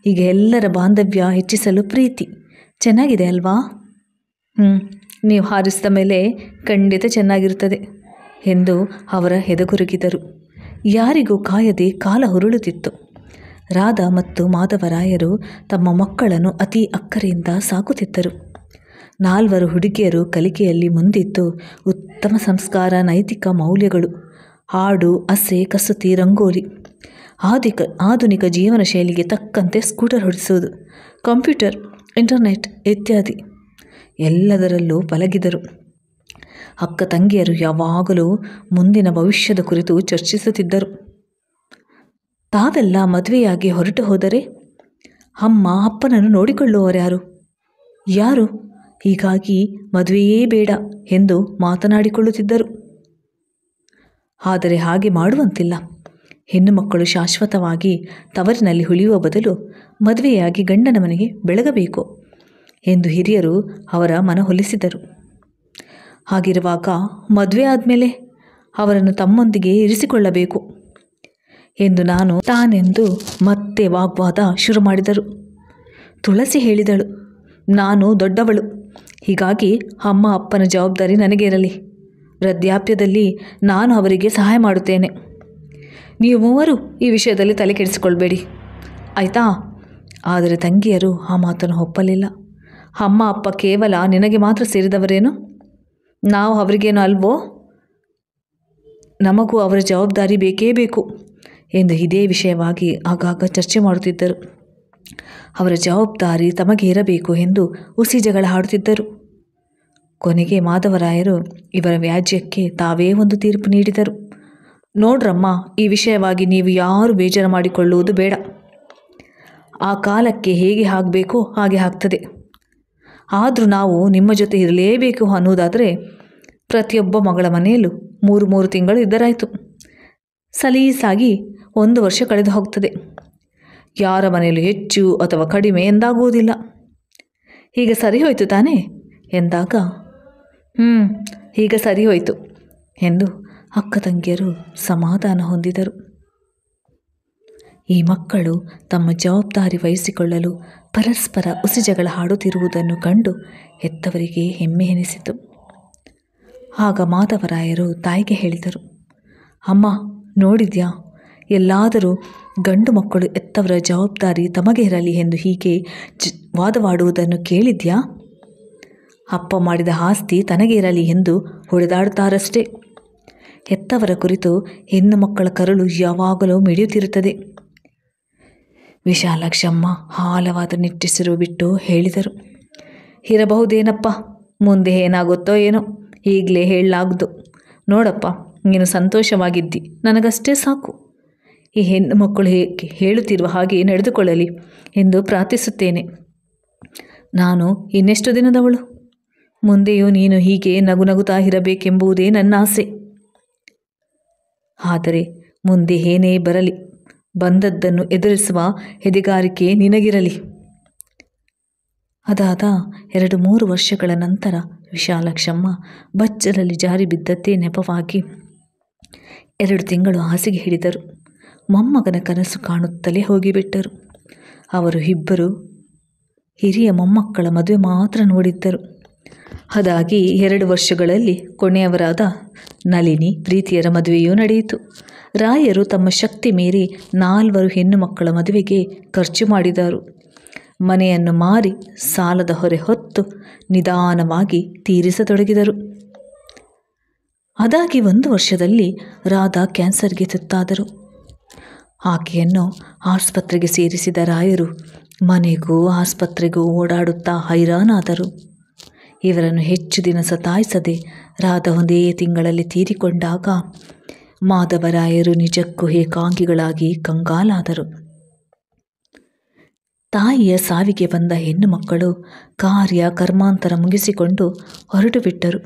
ಈಗ ಎಲ್ಲರ ಬಾಂಧವ್ಯ ಹೆಚ್ಚಿಸಲು ಪ್ರೀತಿ. ಚೆನ್ನಾಗಿದೆ ಅಲ್ವಾ? ನೀವು ಹಾರಿಸಿದ ಮೇಲೆ ಖಂಡಿತ ಚೆನ್ನಾಗಿರುತ್ತದೆ. ಎಂದು ಅವರ ಎದೆಗುರುಗಿದರು. ಯಾರಿಗೂ ಕಾಯದೆ ಕಾಲ ಹುರುಳುತ್ತಿತ್ತು. ರಾಧಾ ಮತ್ತು ಮಾಧವರಾಯರು ತಮ್ಮ ಮಕ್ಕಳನ್ನು ಅತಿ ಅಕ್ಕರೆಯಿಂದ ಸಾಕುತ್ತಿದ್ದರು. 4 ಹುಡುಗಿಯರು ಕಲಿಕೆಯಲ್ಲಿ ಮುಂದಿದ್ದು ಉತ್ತಮ ಸಂಸ್ಕಾರ, ನೈತಿಕ ಮೌಲ್ಯಗಳು, ಹಾಡು, ಹಸೆ, ಕಸೂತಿ, ರಂಗೋಲಿ, ಆಧುನಿಕ ಜೀವನ ಶೈಲಿಗೆ ತಕ್ಕಂತೆ ಸ್ಕೂಟರ್ ಹೊಡಿಸುವುದು, ಕಂಪ್ಯೂಟರ್, ಇಂಟರ್ನೆಟ್ ಇತ್ಯಾದಿ ಎಲ್ಲದರಲ್ಲೂ ಪಳಗಿದರು. ಅಕ್ಕ ತಂಗಿಯರು ಯಾವಾಗಲೂ ಮುಂದಿನ ಭವಿಷ್ಯದ ಕುರಿತು ಚರ್ಚಿಸುತ್ತಿದ್ದರು. ತಾವೆಲ್ಲ ಮದುವೆಯಾಗಿ ಹೊರಟು ಹೋದರೆ ಅಮ್ಮ ಅಪ್ಪನನ್ನು ನೋಡಿಕೊಳ್ಳುವವರ್ಯಾರು? ಯಾರು? ಹೀಗಾಗಿ ಮದುವೆಯೇ ಬೇಡ ಎಂದು ಮಾತನಾಡಿಕೊಳ್ಳುತ್ತಿದ್ದರು. ಆದರೆ ಹಾಗೆ ಮಾಡುವಂತಿಲ್ಲ. ಹೆಣ್ಣು ಮಕ್ಕಳು ಶಾಶ್ವತವಾಗಿ ತವರಿನಲ್ಲಿ ಉಳಿಯುವ ಬದಲು ಮದುವೆಯಾಗಿ ಗಂಡನ ಮನೆಗೆ ಬೆಳಗಬೇಕು ಎಂದು ಹಿರಿಯರು ಅವರ ಮನವೊಲಿಸಿದರು. ಹಾಗಿರುವಾಗ ಮದುವೆ ಆದಮೇಲೆ ಅವರನ್ನು ತಮ್ಮೊಂದಿಗೆ ಇರಿಸಿಕೊಳ್ಳಬೇಕು ಎಂದು ನಾನು ತಾನೆಂದು ಮತ್ತೆ ವಾಗ್ವಾದ ಶುರು ಮಾಡಿದರು. ತುಳಸಿ ಹೇಳಿದಳು, ನಾನು ದೊಡ್ಡವಳು, ಹೀಗಾಗಿ ಅಮ್ಮ ಅಪ್ಪನ ಜವಾಬ್ದಾರಿ ನನಗೆ ಇರಲಿ. ವೃದ್ಧಾಪ್ಯದಲ್ಲಿ ನಾನು ಅವರಿಗೆ ಸಹಾಯ ಮಾಡುತ್ತೇನೆ. ನೀವು ಮೂವರು ಈ ವಿಷಯದಲ್ಲಿ ತಲೆ ಕೆಡಿಸಿಕೊಳ್ಬೇಡಿ, ಆಯಿತಾ? ಆದರೆ ತಂಗಿಯರು ಆ ಮಾತನ್ನು ಒಪ್ಪಲಿಲ್ಲ. ಅಮ್ಮ ಅಪ್ಪ ಕೇವಲ ನಿನಗೆ ಮಾತ್ರ ಸೇರಿದವರೇನು? ನಾವು ಅವರಿಗೇನು ಅಲ್ವೋ? ನಮಗೂ ಅವರ ಜವಾಬ್ದಾರಿ ಬೇಕೇ ಬೇಕು ಎಂದು ಇದೇ ವಿಷಯವಾಗಿ ಆಗಾಗ ಚರ್ಚೆ ಮಾಡುತ್ತಿದ್ದರು. ಅವರ ಜವಾಬ್ದಾರಿ ತಮಗೆ ಇರಬೇಕು ಎಂದು ಹುಸಿ ಜಗಳ ಆಡುತ್ತಿದ್ದರು. ಕೊನೆಗೆ ಮಾಧವರಾಯರು ಇವರ ವ್ಯಾಜ್ಯಕ್ಕೆ ತಾವೇ ಒಂದು ತೀರ್ಪು ನೀಡಿದರು. ನೋಡ್ರಮ್ಮ, ಈ ವಿಷಯವಾಗಿ ನೀವು ಯಾರು ಬೇಜಾರು ಮಾಡಿಕೊಳ್ಳುವುದು ಬೇಡ. ಆ ಕಾಲಕ್ಕೆ ಹೇಗೆ ಆಗಬೇಕೋ ಹಾಗೆ ಆಗ್ತದೆ. ಆದರೂ ನಾವು ನಿಮ್ಮ ಜೊತೆ ಇರಲೇಬೇಕು ಅನ್ನೋದಾದರೆ ಪ್ರತಿಯೊಬ್ಬ ಮಗಳ ಮನೆಯಲ್ಲೂ 3 ತಿಂಗಳು ಇದ್ದರಾಯಿತು. ಸಲೀಸಾಗಿ 1 ವರ್ಷ ಕಳೆದು ಹೋಗ್ತದೆ. ಯಾರ ಮನೆಯಲ್ಲೂ ಹೆಚ್ಚು ಅಥವಾ ಕಡಿಮೆ ಎಂದಾಗುವುದಿಲ್ಲ. ಈಗ ಸರಿ ಹೋಯಿತು ತಾನೇ ಎಂದಾಗ ಈಗ ಸರಿ ಹೋಯಿತು ಎಂದು ಅಕ್ಕ ತಂಗಿಯರು ಸಮಾಧಾನ ಹೊಂದಿದರು. ಈ ಮಕ್ಕಳು ತಮ್ಮ ಜವಾಬ್ದಾರಿ ವಹಿಸಿಕೊಳ್ಳಲು ಪರಸ್ಪರ ಹುಸಿ ಜಗಳ ಆಡುತ್ತಿರುವುದನ್ನು ಕಂಡು ಹೆತ್ತವರಿಗೆ ಹೆಮ್ಮೆ ಎನಿಸಿತು. ಆಗ ಮಾಧವರಾಯರು ತಾಯಿಗೆ ಹೇಳಿದರು, ಅಮ್ಮ ನೋಡಿದ್ಯಾ, ಎಲ್ಲಾದರೂ ಗಂಡು ಮಕ್ಕಳು ಹೆತ್ತವರ ಜವಾಬ್ದಾರಿ ತಮಗೆ ಇರಲಿ ಎಂದು ಹೀಗೆ ವಾದವಾಡುವುದನ್ನು ಕೇಳಿದ್ಯಾ? ಅಪ್ಪ ಮಾಡಿದ ಆಸ್ತಿ ತನಗೆ ಇರಲಿ ಎಂದು ಹೊಡೆದಾಡುತ್ತಾರಷ್ಟೇ. ಹೆತ್ತವರ ಕುರಿತು ಹೆಣ್ಣು ಮಕ್ಕಳ ಕರುಳು ಯಾವಾಗಲೂ ಮಿಡಿಯುತ್ತಿರುತ್ತದೆ. ವಿಶಾಲಾಕ್ಷಮ್ಮ ಆಳವಾದ ನಿಟ್ಟುಸಿರು ಬಿಟ್ಟು ಹೇಳಿದರು. ಇರಬಹುದೇನಪ್ಪ, ಮುಂದೆ ಏನಾಗುತ್ತೋ ಏನೋ, ಈಗಲೇ ಹೇಳಲಾಗದು. ನೋಡಪ್ಪ, ನೀನು ಸಂತೋಷವಾಗಿದ್ದಿ, ನನಗಷ್ಟೇ ಸಾಕು. ಈ ಹೆಣ್ಣು ಮಕ್ಕಳು ಹೇಳುತ್ತಿರುವ ಹಾಗೆ ನಡೆದುಕೊಳ್ಳಲಿ ಎಂದು ಪ್ರಾರ್ಥಿಸುತ್ತೇನೆ. ನಾನು ಇನ್ನೆಷ್ಟು ದಿನದವಳು? ಮುಂದೆಯೂ ನೀನು ಹೀಗೆ ನಗುನಗುತ್ತಾ ಇರಬೇಕೆಂಬುದೇ ನನ್ನ ಆಸೆ. ಆದರೆ ಮುಂದೆ ಏನೇ ಬರಲಿ, ಬಂದದ್ದನ್ನು ಎದುರಿಸುವ ಎದೆಗಾರಿಕೆ ನಿನಗಿರಲಿ. ಅದಾದ 2-3 ವರ್ಷಗಳ ನಂತರ ವಿಶಾಲಾಕ್ಷಮ್ಮ ಬಚ್ಚಲಲ್ಲಿ ಜಾರಿ ಬಿದ್ದದ್ದೇ ನೆಪವಾಗಿ 2 ತಿಂಗಳು ಹಾಸಿಗೆ ಹಿಡಿದರು. ಮೊಮ್ಮಗನ ಕನಸು ಕಾಣುತ್ತಲೇ ಹೋಗಿಬಿಟ್ಟರು. ಅವರು ಇಬ್ಬರು ಹಿರಿಯ ಮೊಮ್ಮಕ್ಕಳ ಮದುವೆ ಮಾತ್ರ ನೋಡಿದ್ದರು. ಅದಾಗಿ 2 ವರ್ಷಗಳಲ್ಲಿ ಕೊನೆಯವರಾದ ನಳಿನಿ ಪ್ರೀತಿಯರ ಮದುವೆಯೂ ನಡೆಯಿತು. ರಾಯರು ತಮ್ಮ ಶಕ್ತಿ ಮೀರಿ 4 ಹೆಣ್ಣು ಮಕ್ಕಳ ಮದುವೆಗೆ ಖರ್ಚು ಮಾಡಿದರು. ಮನೆಯನ್ನು ಮಾರಿ ಸಾಲದ ಹೊರೆ ಹೊತ್ತು ನಿಧಾನವಾಗಿ ತೀರಿಸತೊಡಗಿದರು. ಅದಾಗಿ 1 ವರ್ಷದಲ್ಲಿ ರಾಧಾ ಕ್ಯಾನ್ಸರ್ಗೆ ತುತ್ತಾದರು. ಆಕೆಯನ್ನು ಆಸ್ಪತ್ರೆಗೆ ಸೇರಿಸಿದ ರಾಯರು ಮನೆಗೂ ಆಸ್ಪತ್ರೆಗೂ ಓಡಾಡುತ್ತಾ ಹೈರಾಣಾದರು. ಇವರನ್ನು ಹೆಚ್ಚು ದಿನ ಸತಾಯಿಸದೆ ರಾಧಾ 1 ತಿಂಗಳಲ್ಲಿ ತೀರಿಕೊಂಡಾಗ ಮಾಧವರಾಯರು ನಿಜಕ್ಕೂ ಏಕಾಂಗಿಗಳಾಗಿ ಕಂಗಾಲಾದರು. ತಾಯಿಯ ಸಾವಿಗೆ ಬಂದ ಹೆಣ್ಣು ಮಕ್ಕಳು ಕಾರ್ಯ ಕರ್ಮಾಂತರ ಮುಗಿಸಿಕೊಂಡು ಹೊರಟು ಬಿಟ್ಟರು.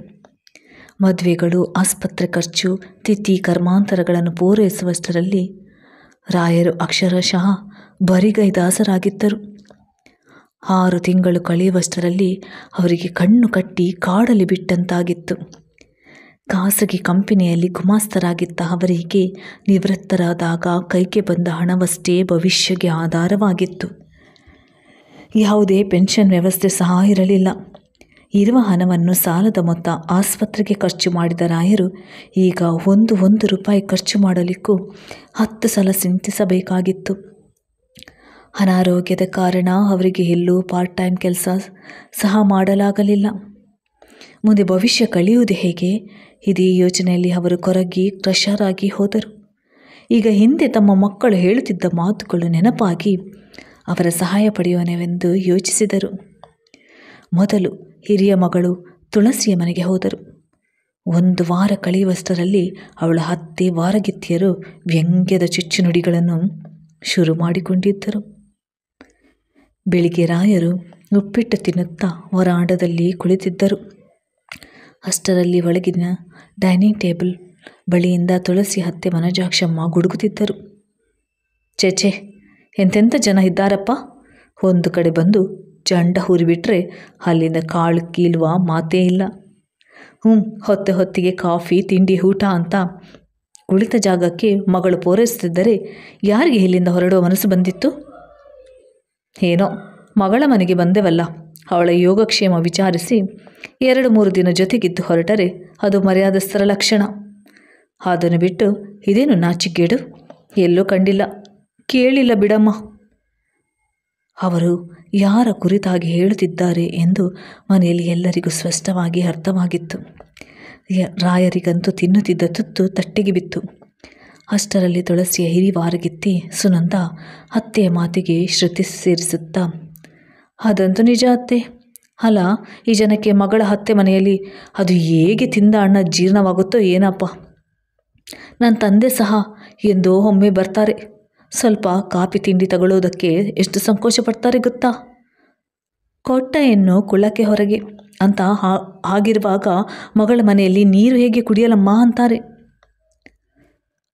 ಮದುವೆಗಳು, ಆಸ್ಪತ್ರೆ ಖರ್ಚು, ತಿಥಿ ಕರ್ಮಾಂತರಗಳನ್ನು ಪೂರೈಸುವಷ್ಟರಲ್ಲಿ ರಾಯರು ಅಕ್ಷರಶಃ ಬರಿಗೈದಾಸರಾಗಿದ್ದರು. 6 ತಿಂಗಳು ಕಳೆಯುವಷ್ಟರಲ್ಲಿ ಅವರಿಗೆ ಕಣ್ಣು ಕಟ್ಟಿ ಕಾಡಲಿ ಬಿಟ್ಟಂತಾಗಿತ್ತು. ಖಾಸಗಿ ಕಂಪನಿಯಲ್ಲಿ ಗುಮಾಸ್ತರಾಗಿದ್ದ ಅವರಿಗೆ ನಿವೃತ್ತರಾದಾಗ ಕೈಗೆ ಬಂದ ಹಣವಷ್ಟೇ ಭವಿಷ್ಯಕ್ಕೆ ಆಧಾರವಾಗಿತ್ತು. ಯಾವುದೇ ಪೆನ್ಷನ್ ವ್ಯವಸ್ಥೆ ಸಹ ಇರಲಿಲ್ಲ. ಇರುವ ಹಣವನ್ನು ಸಾಲದ ಮೊತ್ತ ಆಸ್ಪತ್ರೆಗೆ ಖರ್ಚು ಮಾಡಿದ ರಾಯರು ಈಗ ಒಂದು ರೂಪಾಯಿ ಖರ್ಚು ಮಾಡಲಿಕ್ಕೂ 10 ಸಲ ಚಿಂತಿಸಬೇಕಾಗಿತ್ತು. ಅನಾರೋಗ್ಯದ ಕಾರಣ ಅವರಿಗೆ ಎಲ್ಲೂ ಪಾರ್ಟ್ ಟೈಮ್ ಕೆಲಸ ಸಹ ಮಾಡಲಾಗಲಿಲ್ಲ. ಮುಂದೆ ಭವಿಷ್ಯ ಕಳೆಯುವುದು ಹೇಗೆ? ಇದೇ ಯೋಚನೆಯಲ್ಲಿ ಅವರು ಕೊರಗಿ ಕ್ರಷರ್ ಆಗಿ ಹೋದರು. ಈಗ ಹಿಂದೆ ತಮ್ಮ ಮಕ್ಕಳು ಹೇಳುತ್ತಿದ್ದ ಮಾತುಗಳು ನೆನಪಾಗಿ ಅವರ ಸಹಾಯ ಪಡೆಯೋಣವೆಂದು ಯೋಚಿಸಿದರು. ಮೊದಲು ಹಿರಿಯ ಮಗಳು ತುಳಸಿಯ ಮನೆಗೆ ಹೋದರು. 1 ವಾರ ಕಳೆಯುವಷ್ಟರಲ್ಲಿ ಅವಳ ಅತ್ತೆ ವಾರಗಿತ್ತಿಯರು ವ್ಯಂಗ್ಯದ ಚುಚ್ಚುನುಡಿಗಳನ್ನು ಶುರು ಮಾಡಿಕೊಂಡಿದ್ದರು. ಬೆಳಿಗ್ಗೆ ರಾಯರು ಉಪ್ಪಿಟ್ಟು ತಿನ್ನುತ್ತಾ ವರಾಂಡದಲ್ಲಿ ಕುಳಿತಿದ್ದರು. ಅಷ್ಟರಲ್ಲಿ ಒಳಗಿನ ಡೈನಿಂಗ್ ಟೇಬಲ್ ಬಳಿಯಿಂದ ತುಳಸಿ ಅತ್ತೆ ಮನಜಾಕ್ಷಮ್ಮ ಗುಡುಗುತ್ತಿದ್ದರು. ಚೇಚೆ, ಎಂತೆಂಥ ಜನ ಇದ್ದಾರಪ್ಪ! ಒಂದು ಕಡೆ ಬಂದು ಜಂಡ ಹೂರಿಬಿಟ್ರೆ ಅಲ್ಲಿಂದ ಕಾಳು ಕೀಳುವ ಮಾತೇ ಇಲ್ಲ. ಹೊತ್ತಿಗೆ ಕಾಫಿ ತಿಂಡಿ ಊಟ ಅಂತ ಕುಳಿತ ಜಾಗಕ್ಕೆ ಮಗಳು ಪೂರೈಸುತ್ತಿದ್ದರೆ ಯಾರಿಗೆ ಇಲ್ಲಿಂದ ಹೊರಡುವ ಮನಸ್ಸು ಬಂದಿತ್ತು? ಏನೋ ಮಗಳ ಮನೆಗೆ ಬಂದೆವಲ್ಲ, ಅವಳ ಯೋಗಕ್ಷೇಮ ವಿಚಾರಿಸಿ 2-3 ದಿನ ಜೊತೆಗಿದ್ದು ಹೊರಟರೆ ಅದು ಮರ್ಯಾದಸ್ಥರ ಲಕ್ಷಣ. ಅದನ್ನು ಬಿಟ್ಟು ಇದೇನು ನಾಚಿಗೇಡು? ಎಲ್ಲೂ ಕಂಡಿಲ್ಲ, ಕೇಳಿಲ್ಲ ಬಿಡಮ್ಮ. ಅವರು ಯಾರ ಕುರಿತಾಗಿ ಹೇಳುತ್ತಿದ್ದಾರೆ ಎಂದು ಮನೆಯಲ್ಲಿ ಎಲ್ಲರಿಗೂ ಸ್ಪಷ್ಟವಾಗಿ ಅರ್ಥವಾಗಿತ್ತು. ರಾಯರಿಗಂತೂ ತಿನ್ನುತ್ತಿದ್ದ ತುತ್ತು ತಟ್ಟೆಗೆ ಬಿತ್ತು. ಅಷ್ಟರಲ್ಲಿ ತುಳಸಿಯ ಹಿರಿವಾರಗಿತ್ತಿ ಸುನಂದ ಅತ್ತೆಯ ಮಾತಿಗೆ ಶ್ರುತಿ ಸೇರಿಸುತ್ತಾ, ಅದಂತೂ ನಿಜ ಅತ್ತೆ. ಅಲ್ಲ, ಈ ಜನಕ್ಕೆ ಮಗಳ ಅತ್ತೆ ಮನೆಯಲ್ಲಿ ಅದು ಹೇಗೆ ತಿಂದ ಅನ್ನ ಜೀರ್ಣವಾಗುತ್ತೋ ಏನಪ್ಪ. ನನ್ನ ತಂದೆ ಸಹ ಎಂದೋ ಒಮ್ಮೆ ಬರ್ತಾರೆ. ಸ್ವಲ್ಪ ಕಾಫಿ ತಿಂಡಿ ತಗೊಳ್ಳೋದಕ್ಕೆ ಎಷ್ಟು ಸಂಕೋಚ ಪಡ್ತಾರೆ ಗೊತ್ತಾ? ಕೊಟ್ಟ ಹೆಣ್ಣು ಕುಳ್ಳಕ್ಕೆ ಹೊರಗೆ ಅಂತ ಆಗಿರುವಾಗ ಮಗಳ ಮನೆಯಲ್ಲಿ ನೀರು ಹೇಗೆ ಕುಡಿಯಲಮ್ಮ ಅಂತಾರೆ.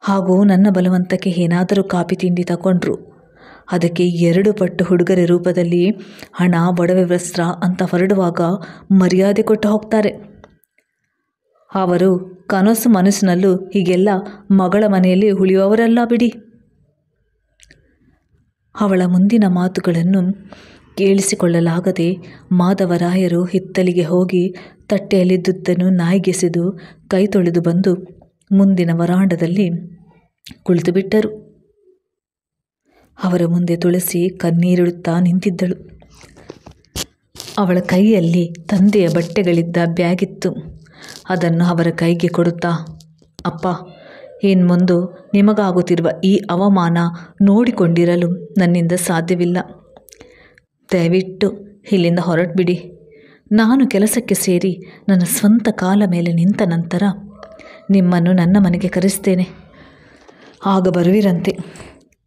ಹಾಗೂ ನನ್ನ ಬಲವಂತಕ್ಕೆ ಏನಾದರೂ ಕಾಫಿ ತಿಂಡಿ ತಗೊಂಡ್ರು ಅದಕ್ಕೆ 2 ಪಟ್ಟು ಹುಡುಗರ ರೂಪದಲ್ಲಿ ಹಣ, ಒಡವೆ, ವಸ್ತ್ರ ಅಂತ ಹೊರಡುವಾಗ ಮರ್ಯಾದೆ ಕೊಟ್ಟು ಹೋಗ್ತಾರೆ. ಅವರು ಕನಸು ಮನಸ್ಸಿನಲ್ಲೂ ಹೀಗೆಲ್ಲ ಮಗಳ ಮನೆಯಲ್ಲಿ ಉಳಿಯುವವರಲ್ಲ ಬಿಡಿ. ಅವಳ ಮುಂದಿನ ಮಾತುಗಳನ್ನು ಕೇಳಿಸಿಕೊಳ್ಳಲಾಗದೆ ಮಾಧವರಾಯರು ಹಿತ್ತಲಿಗೆ ಹೋಗಿ ತಟ್ಟೆಯಲ್ಲಿದ್ದುದನ್ನು ನಾಯಿಗೆಸೆದು ಕೈ ತೊಳೆದು ಬಂದು ಮುಂದಿನ ವರಾಂಡದಲ್ಲಿ ಕುಳಿತು ಬಿಟ್ಟರು. ಅವರ ಮುಂದೆ ತುಳಸಿ ಕಣ್ಣೀರಿಡುತ್ತಾ ನಿಂತಿದ್ದಳು. ಅವಳ ಕೈಯಲ್ಲಿ ತಂದೆಯ ಬಟ್ಟೆಗಳಿದ್ದ ಬ್ಯಾಗಿತ್ತು. ಅದನ್ನು ಅವರ ಕೈಗೆ ಕೊಡುತ್ತಾ, ಅಪ್ಪ, ಇನ್ಮುಂದು ನಿಮಗಾಗುತ್ತಿರುವ ಈ ಅವಮಾನ ನೋಡಿಕೊಂಡಿರಲು ನನ್ನಿಂದ ಸಾಧ್ಯವಿಲ್ಲ. ದಯವಿಟ್ಟು ಇಲ್ಲಿಂದ ಹೊರಟುಬಿಡಿ. ನಾನು ಕೆಲಸಕ್ಕೆ ಸೇರಿ ನನ್ನ ಸ್ವಂತ ಕಾಲ ಮೇಲೆ ನಿಂತ ನಂತರ ನಿಮ್ಮನ್ನು ನನ್ನ ಮನೆಗೆ ಕರೆಸ್ತೇನೆ, ಆಗ ಬರುವಿರಂತೆ.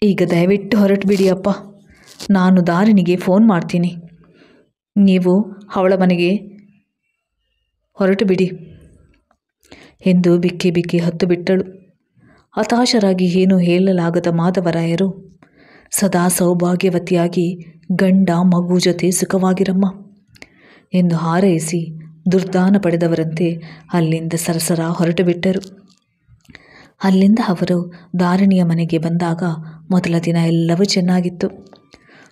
ಈಗ ದಯವಿಟ್ಟು ಹೊರಟುಬಿಡಿ ಅಪ್ಪ. ನಾನು ದಾರಿಣಿಗೆ ಫೋನ್ ಮಾಡ್ತೀನಿ. ನೀವು ಅವಳ ಮನೆಗೆ ಹೊರಟು ಬಿಡಿ ಎಂದು ಬಿಕ್ಕಿ ಹತ್ತು ಬಿಟ್ಟಳು. ಹತಾಶರಾಗಿ ಏನೂ ಹೇಳಲಾಗದ ಮಾಧವರಾಯರು, ಸದಾ ಸೌಭಾಗ್ಯವತಿಯಾಗಿ ಗಂಡ ಮಗು ಜೊತೆ ಸುಖವಾಗಿರಮ್ಮ ಎಂದು ಹಾರೈಸಿ ದುರ್ದಾನ ಪಡೆದವರಂತೆ ಅಲ್ಲಿಂದ ಸರಸರ ಹೊರಟು ಬಿಟ್ಟರು. ಅಲ್ಲಿಂದ ಅವರು ದಾರಿಣಿಯ ಮನೆಗೆ ಬಂದಾಗ ಮೊದಲ ದಿನ ಎಲ್ಲವೂ ಚೆನ್ನಾಗಿತ್ತು.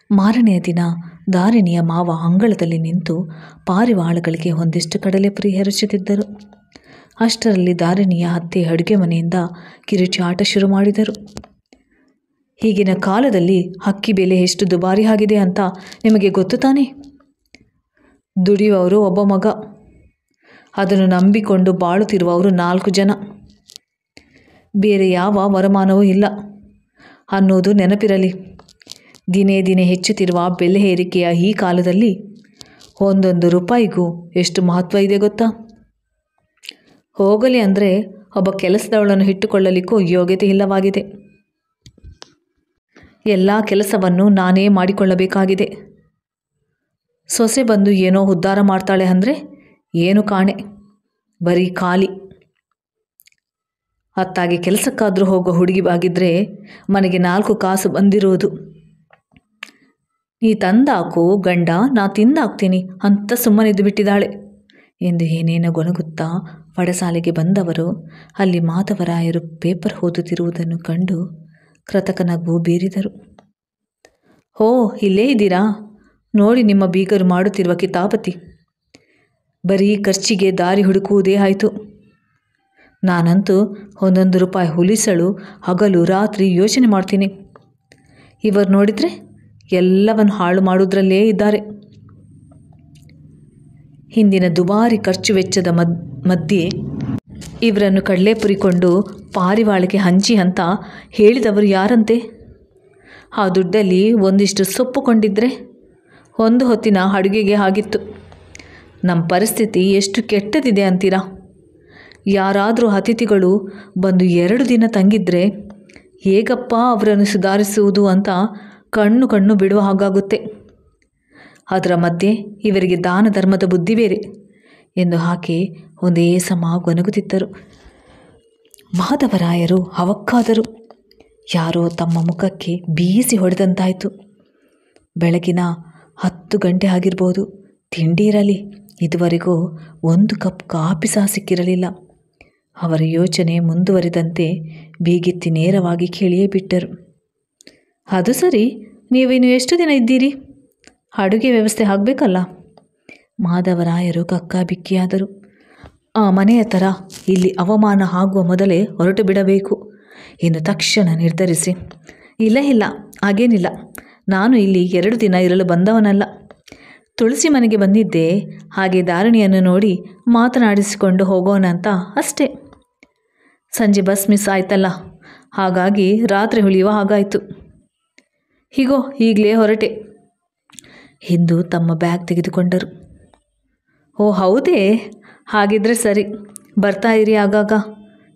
ಮಾರನೆಯ ದಿನ ದಾರಿಣಿಯ ಮಾವ ಅಂಗಳದಲ್ಲಿ ನಿಂತು ಪಾರಿವಾಳಗಳಿಗೆ ಒಂದಿಷ್ಟು ಕಡಲೆಪುರಿ ಎರಚುತ್ತಿದ್ದರು. ಅಷ್ಟರಲ್ಲಿ ದಾರಿಣಿಯ ಅತ್ತೆ ಅಡುಗೆ ಮನೆಯಿಂದ ಕಿರುಚಾಟ ಶುರು ಮಾಡಿದರು. ಈಗಿನ ಕಾಲದಲ್ಲಿ ಅಕ್ಕಿ ಬೆಲೆ ಎಷ್ಟು ದುಬಾರಿ ಆಗಿದೆ ಅಂತ ನಿಮಗೆ ಗೊತ್ತು ತಾನೇ? ದುಡಿಯುವವರು ಒಬ್ಬ ಮಗ, ಅದನ್ನು ನಂಬಿಕೊಂಡು ಬಾಳುತ್ತಿರುವವರು 4 ಜನ, ಬೇರೆ ಯಾವ ವರಮಾನವೂ ಇಲ್ಲ ಅನ್ನೋದು ನೆನಪಿರಲಿ. ದಿನೇ ದಿನೇ ಹೆಚ್ಚುತ್ತಿರುವ ಬೆಲೆ ಏರಿಕೆಯ ಈ ಕಾಲದಲ್ಲಿ ಒಂದೊಂದು ರೂಪಾಯಿಗೂ ಎಷ್ಟು ಮಹತ್ವ ಇದೆ ಗೊತ್ತಾ? ಹೋಗಲಿ ಅಂದರೆ ಒಬ್ಬ ಕೆಲಸದವಳನ್ನು ಇಟ್ಟುಕೊಳ್ಳಲಿಕ್ಕೂ ಯೋಗ್ಯತೆ ಇಲ್ಲವಾಗಿದೆ. ಎಲ್ಲ ಕೆಲಸವನ್ನು ನಾನೇ ಮಾಡಿಕೊಳ್ಳಬೇಕಾಗಿದೆ. ಸೊಸೆ ಬಂದು ಏನೋ ಉದ್ಧಾರ ಮಾಡ್ತಾಳೆ ಅಂದರೆ ಏನು ಕಾಣೆ, ಬರೀ ಖಾಲಿ. ಅತ್ತಾಗೆ ಕೆಲಸಕ್ಕಾದರೂ ಹೋಗೋ ಹುಡುಗಿ ಆಗಿದ್ದರೆ ಮನೆಗೆ 4 ಕಾಸು ಬಂದಿರುವುದು. ನೀ ತಂದಾಕು ಗಂಡ, ನಾ ತಿಂದಾಕ್ತೀನಿ ಅಂತ ಸುಮ್ಮನಿದ್ದು ಬಿಟ್ಟಿದ್ದಾಳೆ ಎಂದು ಏನೇನೋ ಗೊಣಗುತ್ತಾ ಪಡಸಾಲೆಗೆ ಬಂದವರು ಅಲ್ಲಿ ಮಾಧವರಾಯರು ಪೇಪರ್ ಓದುತ್ತಿರುವುದನ್ನು ಕಂಡು ಕೃತಕ ನಗು ಬೀರಿದರು. ಓ, ಇಲ್ಲೇ ಇದ್ದೀರಾ? ನೋಡಿ ನಿಮ್ಮ ಬೀಗರು ಮಾಡುತ್ತಿರುವ ಕಿತಾಪತಿ. ಬರೀ ಖರ್ಚಿಗೆ ದಾರಿ ಹುಡುಕುವುದೇ ಆಯಿತು. ನಾನಂತೂ 1 ರೂಪಾಯಿ ಉಳಿಸಲು ಹಗಲು ರಾತ್ರಿ ಯೋಚನೆ ಮಾಡ್ತೀನಿ. ಇವರು ನೋಡಿದರೆ ಎಲ್ಲವನ್ನು ಹಾಳು ಮಾಡೋದ್ರಲ್ಲೇ ಇದ್ದಾರೆ. ಹಿಂದಿನ ದುಬಾರಿ ಖರ್ಚು ವೆಚ್ಚದ ಮಧ್ಯೆ ಇವರನ್ನು ಕಡಲೆಪುರಿಕೊಂಡು ಪಾರಿವಾಳಕ್ಕೆ ಹಂಚಿ ಅಂತ ಹೇಳಿದವರು ಯಾರಂತೆ? ಆ ದುಡ್ಡಲ್ಲಿ ಒಂದಿಷ್ಟು ಸೊಪ್ಪು ಕೊಂಡಿದ್ದರೆ 1 ಹೊತ್ತಿನ ಅಡುಗೆಗೆ ಆಗಿತ್ತು. ನಮ್ಮ ಪರಿಸ್ಥಿತಿ ಎಷ್ಟು ಕೆಟ್ಟದಿದೆ ಅಂತೀರಾ? ಯಾರಾದರೂ ಅತಿಥಿಗಳು ಬಂದು 2 ದಿನ ತಂಗಿದ್ರೆ ಹೇಗಪ್ಪ ಅವರನ್ನು ಸುಧಾರಿಸುವುದು ಅಂತ ಕಣ್ಣು ಬಿಡುವ ಹಾಗಾಗುತ್ತೆ. ಅದರ ಮಧ್ಯೆ ಇವರಿಗೆ ದಾನ ಧರ್ಮದ ಬುದ್ಧಿ ಬೇರೆ ಎಂದು ಆಕೆ ಒಂದೇ ಸಮ ಗೊನಗುತ್ತಿದ್ದರು. ಮಾಧವರಾಯರು ಅವಕ್ಕಾದರು. ಯಾರೋ ತಮ್ಮ ಮುಖಕ್ಕೆ ಬೀಸಿ ಹೊಡೆದಂತಾಯಿತು. ಬೆಳಗಿನ 10 ಗಂಟೆ ಆಗಿರ್ಬೋದು. ತಿಂಡಿ ಇರಲಿ, ಇದುವರೆಗೂ 1 ಕಪ್ ಕಾಫಿ ಸಹ ಸಿಕ್ಕಿರಲಿಲ್ಲ. ಅವರ ಯೋಚನೆ ಮುಂದುವರಿದಂತೆ ಬೀಗಿತ್ತಿ ನೇರವಾಗಿ ಕೇಳಿಯೇ ಬಿಟ್ಟರು. ಅದು ಸರಿ, ನೀವಿನ್ನು ಎಷ್ಟು ದಿನ ಇದ್ದೀರಿ? ಅಡುಗೆ ವ್ಯವಸ್ಥೆ ಆಗಬೇಕಲ್ಲ. ಮಾಧವರಾಯರು ಕಕ್ಕಾಬಿಕ್ಕಿಯಾದರು. ಆ ಮನೆಯ ಥರ ಇಲ್ಲಿ ಅವಮಾನ ಆಗುವ ಮೊದಲೇ ಹೊರಟು ಬಿಡಬೇಕು ಎಂದು ತಕ್ಷಣ ನಿರ್ಧರಿಸಿ, ಇಲ್ಲ ಹಾಗೇನಿಲ್ಲ, ನಾನು ಇಲ್ಲಿ 2 ದಿನ ಇರಲು ಬಂದವನಲ್ಲ. ತುಳಸಿ ಮನೆಗೆ ಬಂದಿದ್ದೆ, ಹಾಗೆ ಧಾರಣಿಯನ್ನು ನೋಡಿ ಮಾತನಾಡಿಸಿಕೊಂಡು ಹೋಗೋಣ ಅಂತ ಅಷ್ಟೇ. ಸಂಜೆ ಬಸ್ ಮಿಸ್ ಆಯ್ತಲ್ಲ, ಹಾಗಾಗಿ ರಾತ್ರಿ ಉಳಿಯುವ ಹಾಗಾಯಿತು. ಹೀಗೋ ಈಗಲೇ ಹೊರಟೆ ಎಂದು ತಮ್ಮ ಬ್ಯಾಗ್ ತೆಗೆದುಕೊಂಡರು. ಓ ಹೌದೇ, ಹಾಗಿದ್ರೆ ಸರಿ, ಬರ್ತಾ ಇರಿ ಆಗಾಗ.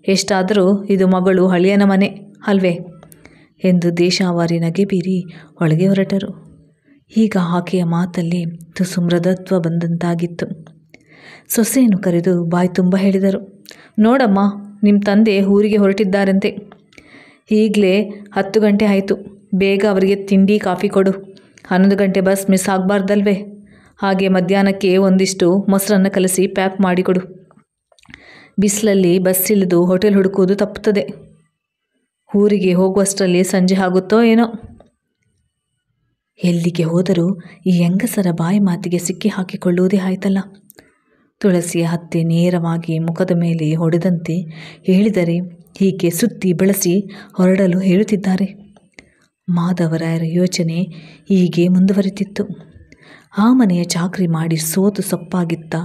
ಎಷ್ಟಾದರೂ ಇದು ಮಗಳು ಅಳಿಯನ ಮನೆ ಅಲ್ವೇ ಎಂದು ದೇಶಾವಾರಿ ನಗೆ ಬೀರಿ ಒಳಗೆ ಹೊರಟರು. ಈಗ ಆಕೆಯ ಮಾತಲ್ಲಿ ತುಸು ಮೃದತ್ವ ಬಂದಂತಾಗಿತ್ತು. ಸೊಸೆಯನ್ನು ಕರೆದು ಬಾಯಿ ತುಂಬ ಹೇಳಿದರು. ನೋಡಮ್ಮ, ನಿಮ್ಮ ತಂದೆ ಊರಿಗೆ ಹೊರಟಿದ್ದಾರಂತೆ. ಈಗಲೇ 10 ಗಂಟೆ ಆಯಿತು. ಬೇಗ ಅವರಿಗೆ ತಿಂಡಿ ಕಾಫಿ ಕೊಡು. 11 ಗಂಟೆ ಬಸ್ ಮಿಸ್ ಆಗಬಾರ್ದಲ್ವೇ? ಹಾಗೆ ಮಧ್ಯಾಹ್ನಕ್ಕೆ ಒಂದಿಷ್ಟು ಮೊಸರನ್ನು ಕಲಸಿ ಪ್ಯಾಕ್ ಮಾಡಿಕೊಡು. ಬಿಸಿಲಲ್ಲಿ ಬಸ್ ಇಳಿದು ಹೋಟೆಲ್ ಹುಡುಕುವುದು ತಪ್ಪುತ್ತದೆ. ಊರಿಗೆ ಹೋಗುವಷ್ಟರಲ್ಲಿ ಸಂಜೆ ಆಗುತ್ತೋ ಏನೋ. ಎಲ್ಲಿಗೆ ಹೋದರೂ ಈ ಹೆಂಗಸರ ಬಾಯಿ ಮಾತಿಗೆ ಸಿಕ್ಕಿ ಹಾಕಿಕೊಳ್ಳುವುದೇ ಆಯ್ತಲ್ಲ. ತುಳಸಿಯ ಹತ್ತೆ ನೇರವಾಗಿ ಮುಖದ ಮೇಲೆ ಹೊಡೆದಂತೆ ಹೇಳಿದರೆ ಹೀಗೆ ಸುತ್ತಿ ಬೆಳೆಸಿ ಹೊರಡಲು ಹೇಳುತ್ತಿದ್ದಾರೆ. ಮಾಧವರಾಯರ ಯೋಚನೆ ಹೀಗೆ ಮುಂದುವರಿತಿತ್ತು. ಆ ಮನೆಯ ಚಾಕರಿ ಮಾಡಿ ಸೋತು ಸೊಪ್ಪಾಗಿತ್ತ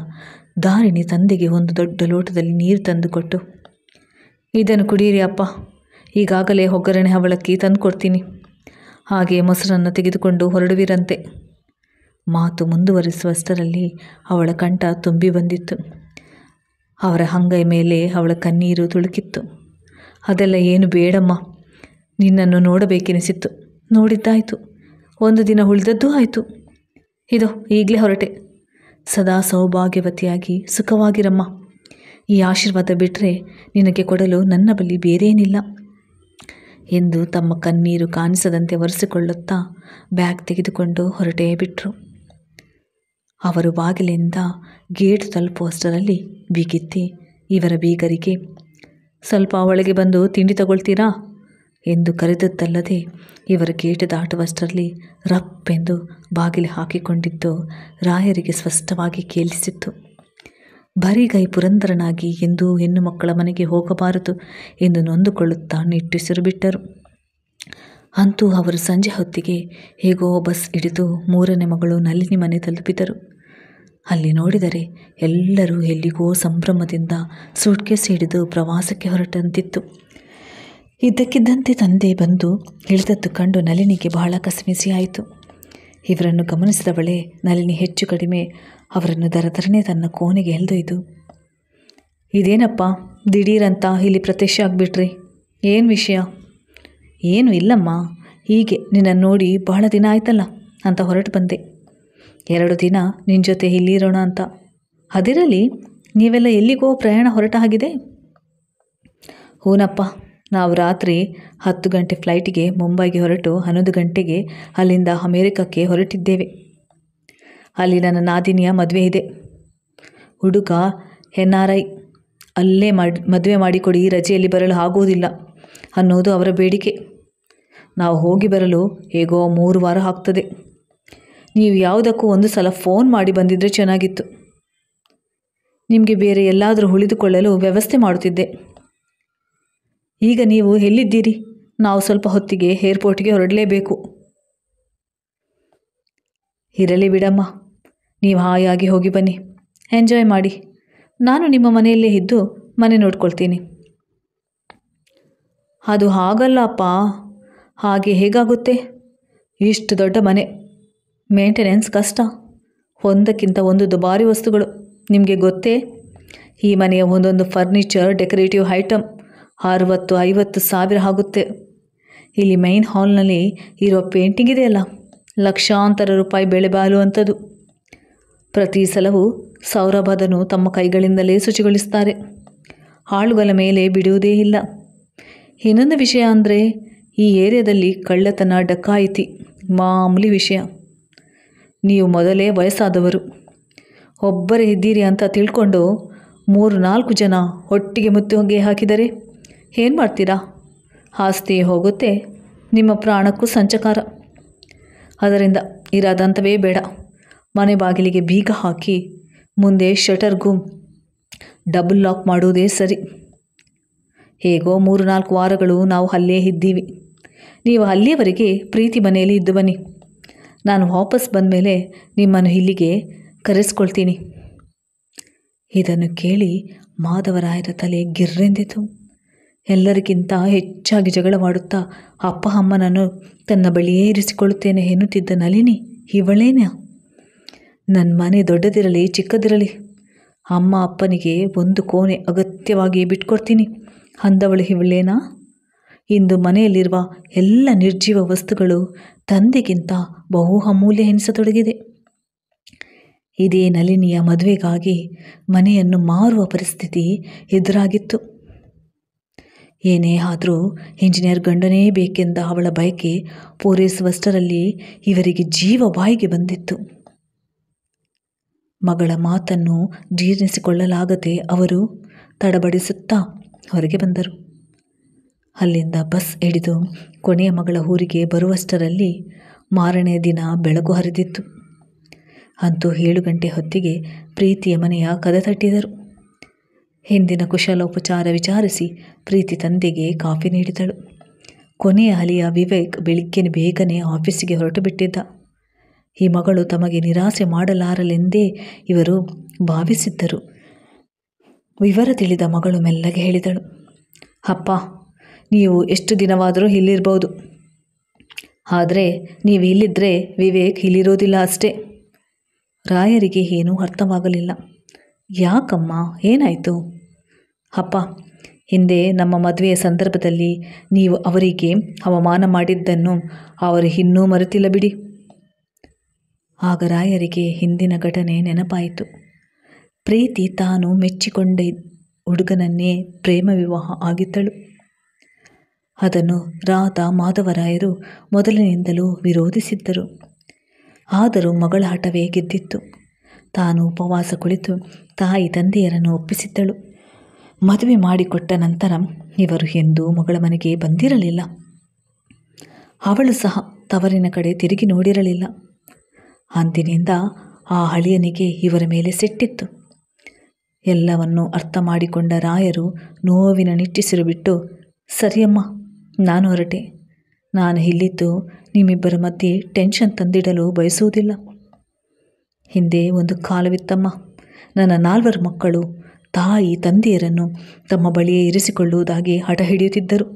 ಧಾರಿಣಿ ತಂದೆಗೆ ಒಂದು ದೊಡ್ಡ ಲೋಟದಲ್ಲಿ ನೀರು ತಂದುಕೊಟ್ಟು, ಇದನ್ನು ಕುಡಿಯಿರಿ ಅಪ್ಪ, ಈಗಾಗಲೇ ಒಗ್ಗರಣೆ ಅವಲಕ್ಕಿ ತಂದು ಕೊಡ್ತೀನಿ, ಹಾಗೆ ಮೊಸರನ್ನು ತೆಗೆದುಕೊಂಡು ಹೊರಡುವಿರಂತೆ. ಮಾತು ಮುಂದುವರಿಸುವಷ್ಟರಲ್ಲಿ ಅವಳ ಕಂಠ ತುಂಬಿ ಬಂದಿತ್ತು. ಅವರ ಅಂಗೈ ಮೇಲೆ ಅವಳ ಕಣ್ಣೀರು ತುಳುಕಿತ್ತು. ಅದೆಲ್ಲ ಏನು ಬೇಡಮ್ಮ, ನಿನ್ನನ್ನು ನೋಡಬೇಕೆನಿಸಿತ್ತು, ನೋಡಿದ್ದಾಯಿತು. 1 ದಿನ ಉಳಿದದ್ದೂ ಆಯಿತು. ಇದು ಈಗಲೇ ಹೊರಟೆ. ಸದಾ ಸೌಭಾಗ್ಯವತಿಯಾಗಿ ಸುಖವಾಗಿರಮ್ಮ. ಈ ಆಶೀರ್ವಾದ ಬಿಟ್ಟರೆ ನಿನಗೆ ಕೊಡಲು ನನ್ನ ಬಳಿ ಬೇರೇನಿಲ್ಲ ಎಂದು ತಮ್ಮ ಕಣ್ಣೀರು ಕಾಣಿಸದಂತೆ ಒರೆಸಿಕೊಳ್ಳುತ್ತಾ ಬ್ಯಾಗ್ ತೆಗೆದುಕೊಂಡು ಹೊರಟೇ ಬಿಟ್ಟರು. ಅವರು ಬಾಗಿಲಿಂದ ಗೇಟ್ ತಲುಪುವಷ್ಟರಲ್ಲಿ ಬೀಗಿತ್ತಿ ಇವರ ಬೀಗರಿಗೆ, ಸ್ವಲ್ಪ ಒಳಗೆ ಬಂದು ತಿಂಡಿ ತಗೊಳ್ತೀರಾ ಎಂದು ಕರೆದದ್ದಲ್ಲದೆ ಇವರ ಗೇಟ್ ದಾಟುವಷ್ಟರಲ್ಲಿ ರಪ್ಪೆಂದು ಬಾಗಿಲು ಹಾಕಿಕೊಂಡಿದ್ದು ರಾಯರಿಗೆ ಸ್ಪಷ್ಟವಾಗಿ ಕೇಳಿಸಿತ್ತು. ಬರಿಗೈ ಪುರಂದರನಾಗಿ ಎಂದೂ ಹೆಣ್ಣು ಮಕ್ಕಳ ಮನೆಗೆ ಹೋಗಬಾರದು ಎಂದು ನೊಂದುಕೊಳ್ಳುತ್ತಾ ನಿಟ್ಟುಸಿರು ಬಿಟ್ಟರು. ಅಂತೂ ಅವರು ಸಂಜೆ ಹೊತ್ತಿಗೆ ಹೇಗೋ ಬಸ್ ಹಿಡಿದು 3ನೇ ಮಗಳು ನಳಿನಿ ಮನೆ ತಲುಪಿದರು. ಅಲ್ಲಿ ನೋಡಿದರೆ ಎಲ್ಲರೂ ಎಲ್ಲಿಗೋ ಸಂಭ್ರಮದಿಂದ ಸೂಟ್ಕೇಸ್ ಹಿಡಿದು ಪ್ರವಾಸಕ್ಕೆ ಹೊರಟಂತಿತ್ತು. ಇದ್ದಕ್ಕಿದ್ದಂತೆ ತಂದೆ ಬಂದು ಇಳಿದದ್ದು ಕಂಡು ನಳಿನಿಗೆ ಬಹಳ ಕಸಿಮಿಸಿಯಾಯಿತು. ಇವರನ್ನು ಗಮನಿಸಿದವಳೆ ನಳಿನಿ ಹೆಚ್ಚು ಕಡಿಮೆ ಅವರನ್ನು ದರದರನೆ ತನ್ನ ಕೋಣೆಗೆ ಎಳೆದೊಯ್ದು, ಇದೇನಪ್ಪ ದಿಢೀರಂತ ಇಲ್ಲಿ ಪ್ರತ್ಯಕ್ಷ ಆಗಿಬಿಟ್ರಿ, ಏನು ವಿಷಯ? ಏನು ಇಲ್ಲಮ್ಮ, ಹೀಗೆ ನಿನ್ನನ್ನು ನೋಡಿ ಬಹಳ ದಿನ ಆಯ್ತಲ್ಲ ಅಂತ ಹೊರಟು ಬಂದೆ. 2 ದಿನ ನಿನ್ನ ಜೊತೆ ಇಲ್ಲಿರೋಣ ಅಂತ. ಅದಿರಲಿ, ನೀವೆಲ್ಲ ಎಲ್ಲಿಗೋ ಪ್ರಯಾಣ ಹೊರಟ ಆಗಿದೆ? ಹೂನಪ್ಪ, ನಾವು ರಾತ್ರಿ 10 ಗಂಟೆ ಫ್ಲೈಟಿಗೆ ಮುಂಬೈಗೆ ಹೊರಟು 11 ಗಂಟೆಗೆ ಅಲ್ಲಿಂದ ಅಮೇರಿಕಕ್ಕೆ ಹೊರಟಿದ್ದೇವೆ. ಅಲ್ಲಿ ನನ್ನ ನಾದಿನಿಯ ಮದುವೆ ಇದೆ. ಹುಡುಗ NRI. ಅಲ್ಲೇ ಮದುವೆ ಮಾಡಿಕೊಡಿ, ರಜೆಯಲ್ಲಿ ಬರಲು ಆಗುವುದಿಲ್ಲ ಅನ್ನೋದು ಅವರ ಬೇಡಿಕೆ. ನಾವು ಹೋಗಿ ಬರಲು ಹೇಗೋ 3 ವಾರ ಆಗ್ತದೆ. ನೀವು ಯಾವುದಕ್ಕೂ ಒಂದು ಸಲ ಫೋನ್ ಮಾಡಿ ಬಂದಿದ್ದರೆ ಚೆನ್ನಾಗಿತ್ತು. ನಿಮಗೆ ಬೇರೆ ಎಲ್ಲಾದರೂ ಉಳಿದುಕೊಳ್ಳಲು ವ್ಯವಸ್ಥೆ ಮಾಡುತ್ತಿದ್ದೆ. ಈಗ ನೀವು ಎಲ್ಲಿದ್ದೀರಿ? ನಾವು ಸ್ವಲ್ಪ ಹೊತ್ತಿಗೆ ಏರ್ಪೋರ್ಟ್ಗೆ ಹೊರಡಲೇಬೇಕು. ಇರಲಿ ಬಿಡಮ್ಮ, ನೀವು ಹಾಯಾಗಿ ಹೋಗಿ ಬನ್ನಿ, ಎಂಜಾಯ್ ಮಾಡಿ. ನಾನು ನಿಮ್ಮ ಮನೆಯಲ್ಲೇ ಇದ್ದು ಮನೆ ನೋಡ್ಕೊಳ್ತೀನಿ. ಅದು ಹಾಗಲ್ಲ ಅಪ್ಪ. ಹಾಗೆ ಹೇಗಾಗುತ್ತೆ? ಇಷ್ಟು ದೊಡ್ಡ ಮನೆ, ಮೇಂಟೆನೆನ್ಸ್ ಕಷ್ಟ. ಒಂದಕ್ಕಿಂತ ಒಂದು ದುಬಾರಿ ವಸ್ತುಗಳು. ನಿಮಗೆ ಗೊತ್ತೇ, ಈ ಮನೆಯ ಒಂದೊಂದು ಫರ್ನಿಚರ್, ಡೆಕೋರೇಟಿವ್ ಐಟಮ್ 60-50 ಸಾವಿರ ಆಗುತ್ತೆ. ಇಲ್ಲಿ ಮೈನ್ ಹಾಲ್ನಲ್ಲಿ ಇರೋ ಪೇಂಟಿಂಗ್ ಇದೆಯಲ್ಲ, ಲಕ್ಷಾಂತರ ರೂಪಾಯಿ ಬೆಲೆ ಬಾಳುವಂಥದ್ದು. ಪ್ರತಿ ಸಲವೂ ಸೌರಭದನ್ನು ತಮ್ಮ ಕೈಗಳಿಂದಲೇ ಶುಚಿಗೊಳಿಸ್ತಾರೆ. ಆಳುಗಳ ಮೇಲೆ ಬಿಡುವುದೇ ಇಲ್ಲ. ಇನ್ನೊಂದು ವಿಷಯ ಅಂದರೆ, ಈ ಏರಿಯಾದಲ್ಲಿ ಕಳ್ಳತನ, ಡಕಾಯಿತಿ ಮಾಮೂಲಿ ವಿಷಯ. ನೀವು ಮೊದಲೇ ವಯಸ್ಸಾದವರು, ಒಬ್ಬರೇ ಇದ್ದೀರಿ ಅಂತ ತಿಳ್ಕೊಂಡು 3-4 ಜನ ಒಟ್ಟಿಗೆ ಮುತ್ತಿಗೆ ಹಾಕಿದರೆ ಏನು ಮಾಡ್ತೀರಾ? ಆಸ್ತಿ ಹೋಗುತ್ತೆ, ನಿಮ್ಮ ಪ್ರಾಣಕ್ಕೂ ಸಂಚಕಾರ. ಅದರಿಂದ ಇರೋದಂತವೇ ಬೇಡ. ಮನೆ ಬಾಗಿಲಿಗೆ ಬೀಗ ಹಾಕಿ ಮುಂದೆ ಶಟರ್ಗೂ ಡಬಲ್ ಲಾಕ್ ಮಾಡುವುದೇ ಸರಿ. ಹೇಗೋ 3-4 ವಾರಗಳು ನಾವು ಅಲ್ಲೇ ಇದ್ದೀವಿ. ನೀವು ಅಲ್ಲಿಯವರೆಗೆ ಪ್ರೀತಿ ಮನೆಯಲ್ಲಿ ಇದ್ದು ಬನ್ನಿ. ನಾನು ವಾಪಸ್ ಬಂದ ಮೇಲೆ ನಿಮ್ಮನ್ನು ಇಲ್ಲಿಗೆ ಕರೆಸ್ಕೊಳ್ತೀನಿ. ಇದನ್ನು ಕೇಳಿ ಮಾಧವರಾಯರ ತಲೆ ಗಿರ್ರೆಂದಿತು. ಎಲ್ಲರಿಗಿಂತ ಹೆಚ್ಚಾಗಿ ಜಗಳವಾಡುತ್ತಾ ಅಪ್ಪ ಅಮ್ಮನನ್ನು ತನ್ನ ಬಳಿಯೇ ಇರಿಸಿಕೊಳ್ಳುತ್ತೇನೆ ಎನ್ನುತ್ತಿದ್ದ ನಳಿನಿ ಇವಳೇನ? ನನ್ನ ಮನೆ ದೊಡ್ಡದಿರಲಿ ಚಿಕ್ಕದಿರಲಿ, ಅಮ್ಮ ಅಪ್ಪನಿಗೆ ಒಂದು ಕೋಣೆ ಅಗತ್ಯವಾಗಿ ಬಿಟ್ಕೊಡ್ತೀನಿ ಅಂದವಳು ಇವಳೇನಾ? ಇಂದು ಮನೆಯಲ್ಲಿರುವ ಎಲ್ಲ ನಿರ್ಜೀವ ವಸ್ತುಗಳು ತಂದೆಗಿಂತ ಬಹು ಅಮೂಲ್ಯ ಎನಿಸತೊಡಗಿದೆ. ಇದೇ ನಳಿನಿಯ ಮದುವೆಗಾಗಿ ಮನೆಯನ್ನು ಮಾರುವ ಪರಿಸ್ಥಿತಿ ಎದುರಾಗಿತ್ತು. ಏನೇ ಆದರೂ ಇಂಜಿನಿಯರ್ ಗಂಡನೇ ಬೇಕೆಂದ ಅವಳ ಬಯಕೆ ಪೂರೈಸುವಷ್ಟರಲ್ಲಿ ಇವರಿಗೆ ಜೀವ ಬಾಯಿಗೆ ಬಂದಿತ್ತು. ಮಗಳ ಮಾತನ್ನು ಜೀರ್ಣಿಸಿಕೊಳ್ಳಲಾಗದೆ ಅವರು ತಡಬಡಿಸುತ್ತಾ ಹೊರಗೆ ಬಂದರು. ಅಲ್ಲಿಂದ ಬಸ್ ಹಿಡಿದು ಕೊನೆಯ ಮಗಳ ಊರಿಗೆ ಬರುವಷ್ಟರಲ್ಲಿ ಮಾರನೇ ದಿನ ಬೆಳಕು ಹರಿದಿತ್ತು. ಅಂತೂ 7 ಗಂಟೆ ಹೊತ್ತಿಗೆ ಪ್ರೀತಿಯ ಮನೆಯ ಕದ ತಟ್ಟಿದರು. ಹಿಂದಿನ ಕುಶಲೋಪಚಾರ ವಿಚಾರಿಸಿ ಪ್ರೀತಿ ತಂದೆಗೆ ಕಾಫಿ ನೀಡಿದಳು. ಕೊನೆಯ ಅಲಿಯ ವಿವೇಕ್ ಬೆಳಿಗ್ಗೆ ಬೇಗನೆ ಆಫೀಸಿಗೆ ಹೊರಟು ಬಿಟ್ಟಿದ್ದ. ಈ ಮಗಳು ತಮಗೆ ನಿರಾಸೆ ಮಾಡಲಾರಲೆಂದೇ ಇವರು ಭಾವಿಸಿದ್ದರು. ವಿವರ ತಿಳಿದ ಮಗಳು ಮೆಲ್ಲಗೆ ಹೇಳಿದಳು, ಅಪ್ಪ, ನೀವು ಎಷ್ಟು ದಿನವಾದರೂ ಇಲ್ಲಿರ್ಬೋದು. ಆದರೆ ನೀವು ಇಲ್ಲಿದ್ದರೆ ವಿವೇಕ್ ಇಲ್ಲಿರೋದಿಲ್ಲ ಅಷ್ಟೇ. ರಾಯರಿಗೆ ಏನೂ ಅರ್ಥವಾಗಲಿಲ್ಲ. ಯಾಕಮ್ಮ, ಏನಾಯಿತು? ಅಪ್ಪ, ಹಿಂದೆ ನಮ್ಮ ಮದುವೆಯ ಸಂದರ್ಭದಲ್ಲಿ ನೀವು ಅವರಿಗೆ ಅವಮಾನ ಮಾಡಿದ್ದನ್ನು ಅವರು ಇನ್ನೂ ಮರೆತಿಲ್ಲ ಬಿಡಿ. ಆಗ ರಾಯರಿಗೆ ಹಿಂದಿನ ಘಟನೆ ನೆನಪಾಯಿತು. ಪ್ರೀತಿ ತಾನು ಮೆಚ್ಚಿಕೊಂಡ ಹುಡುಗನನ್ನೇ ಪ್ರೇಮ ವಿವಾಹ ಆಗಿದ್ದಳು. ಅದನ್ನು ರಾಧಾ ಮಾಧವರಾಯರು ಮೊದಲಿನಿಂದಲೂ ವಿರೋಧಿಸಿದ್ದರು. ಆದರೂ ಮಗಳ ಹಠವೇ ಗೆದ್ದಿತ್ತು. ತಾನು ಉಪವಾಸ ಕುಳಿತು ತಾಯಿ ತಂದೆಯರನ್ನು ಒಪ್ಪಿಸಿದ್ದಳು. ಮದುವೆ ಮಾಡಿಕೊಟ್ಟ ನಂತರ ಇವರು ಎಂದೂ ಮಗಳ ಮನೆಗೆ ಬಂದಿರಲಿಲ್ಲ. ಅವಳು ಸಹ ತವರಿನ ಕಡೆ ತಿರುಗಿ ನೋಡಿರಲಿಲ್ಲ. ಅಂದಿನಿಂದ ಆ ಅಳಿಯನಿಗೆ ಇವರ ಮೇಲೆ ಸಿಟ್ಟಿತ್ತು. ಎಲ್ಲವನ್ನೂ ಅರ್ಥ ಮಾಡಿಕೊಂಡ ರಾಯರು ನೋವಿನ ನಿಟ್ಟುಸಿರು ಬಿಟ್ಟು, ಸರಿಯಮ್ಮ, ನಾನು ಹೊರಟೆ. ನಾನು ಇಲ್ಲಿದ್ದು ನಿಮ್ಮಿಬ್ಬರ ಮಧ್ಯೆ ಟೆನ್ಷನ್ ತಂದಿಡಲು ಬಯಸುವುದಿಲ್ಲ. ಹಿಂದೆ ಒಂದು ಕಾಲವಿತ್ತಮ್ಮ. ನನ್ನ 4 ಮಕ್ಕಳು ತಾಯಿ ತಂದೆಯರನ್ನು ತಮ್ಮ ಬಳಿಯೇ ಇರಿಸಿಕೊಳ್ಳುವುದಾಗಿ ಹಠ ಹಿಡಿಯುತ್ತಿದ್ದರು.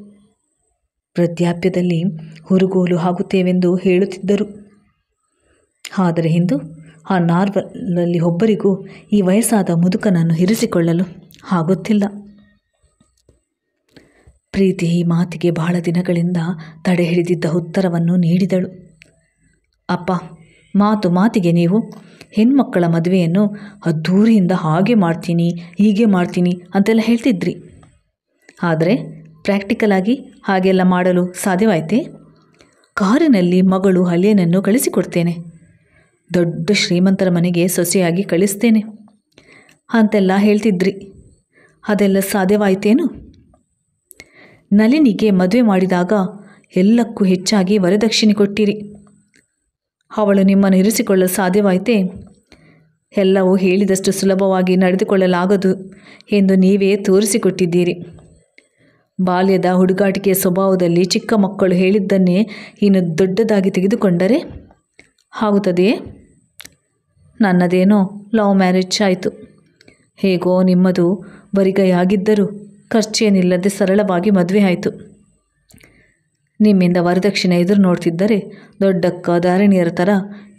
ವೃದ್ಧಾಪ್ಯದಲ್ಲಿ ಹುರುಗೋಲು ಆಗುತ್ತೇವೆಂದು ಹೇಳುತ್ತಿದ್ದರು. ಆದರೆ ಇಂದು ಆ 4ರಲ್ಲಿ ಒಬ್ಬರಿಗೂ ಈ ವಯಸ್ಸಾದ ಮುದುಕನನ್ನು ಇರಿಸಿಕೊಳ್ಳಲು ಆಗುತ್ತಿಲ್ಲ. ಪ್ರೀತಿ ಈ ಮಾತಿಗೆ ಬಹಳ ದಿನಗಳಿಂದ ತಡೆ ಹಿಡಿದಿದ್ದ ಉತ್ತರವನ್ನು ನೀಡಿದಳು. ಅಪ್ಪ, ಮಾತಿಗೆ ನೀವು ಹೆಣ್ಮಕ್ಕಳ ಮದುವೆಯನ್ನು ಅದ್ಧೂರಿಯಿಂದ ಹಾಗೆ ಮಾಡ್ತೀನಿ ಹೀಗೆ ಮಾಡ್ತೀನಿ ಅಂತೆಲ್ಲ ಹೇಳ್ತಿದ್ರಿ. ಆದರೆ ಪ್ರಾಕ್ಟಿಕಲ್ ಆಗಿ ಹಾಗೆಲ್ಲ ಮಾಡಲು ಸಾಧ್ಯವಾಯಿತೇ? ಕಾರಿನಲ್ಲಿ ಮಗಳು ಅಳಿಯನನ್ನು ಕಳಿಸಿಕೊಡ್ತೇನೆ, ದೊಡ್ಡ ಶ್ರೀಮಂತರ ಮನೆಗೆ ಸೊಸೆಯಾಗಿ ಕಳಿಸ್ತೇನೆ ಅಂತೆಲ್ಲ ಹೇಳ್ತಿದ್ರಿ. ಅದೆಲ್ಲ ಸಾಧ್ಯವಾಯಿತೇನು? ನಳಿನಿಗೆ ಮದುವೆ ಮಾಡಿದಾಗ ಎಲ್ಲಕ್ಕೂ ಹೆಚ್ಚಾಗಿ ವರದಕ್ಷಿಣೆ ಕೊಟ್ಟಿರಿ. ಅವಳು ನಿಮ್ಮನ್ನು ಇರಿಸಿಕೊಳ್ಳಲು ಸಾಧ್ಯವಾಯಿತೇ? ಎಲ್ಲವೂ ಹೇಳಿದಷ್ಟು ಸುಲಭವಾಗಿ ನಡೆದುಕೊಳ್ಳಲಾಗದು ಎಂದು ನೀವೇ ತೋರಿಸಿಕೊಟ್ಟಿದ್ದೀರಿ. ಬಾಲ್ಯದ ಹುಡುಗಾಟಿಕೆಯ ಸ್ವಭಾವದಲ್ಲಿ ಚಿಕ್ಕ ಮಕ್ಕಳು ಹೇಳಿದ್ದನ್ನೇ ಇನ್ನು ದೊಡ್ಡದಾಗಿ ತೆಗೆದುಕೊಂಡರೆ ಆಗುತ್ತದೆಯೇ? ನನ್ನದೇನೋ ಲವ್ ಮ್ಯಾರೇಜ್ ಆಯಿತು. ಹೇಗೋ ನಿಮ್ಮದು ಬರಿಗೈಯಾಗಿದ್ದರೂ ಖರ್ಚೇನಿಲ್ಲದೆ ಸರಳವಾಗಿ ಮದುವೆ ಆಯಿತು. ನಿಮ್ಮಿಂದ ವರದಕ್ಷಿಣೆ ಎದುರು ನೋಡ್ತಿದ್ದರೆ ದೊಡ್ಡಕ್ಕ ಧಾರಣಿಯರ ಥರ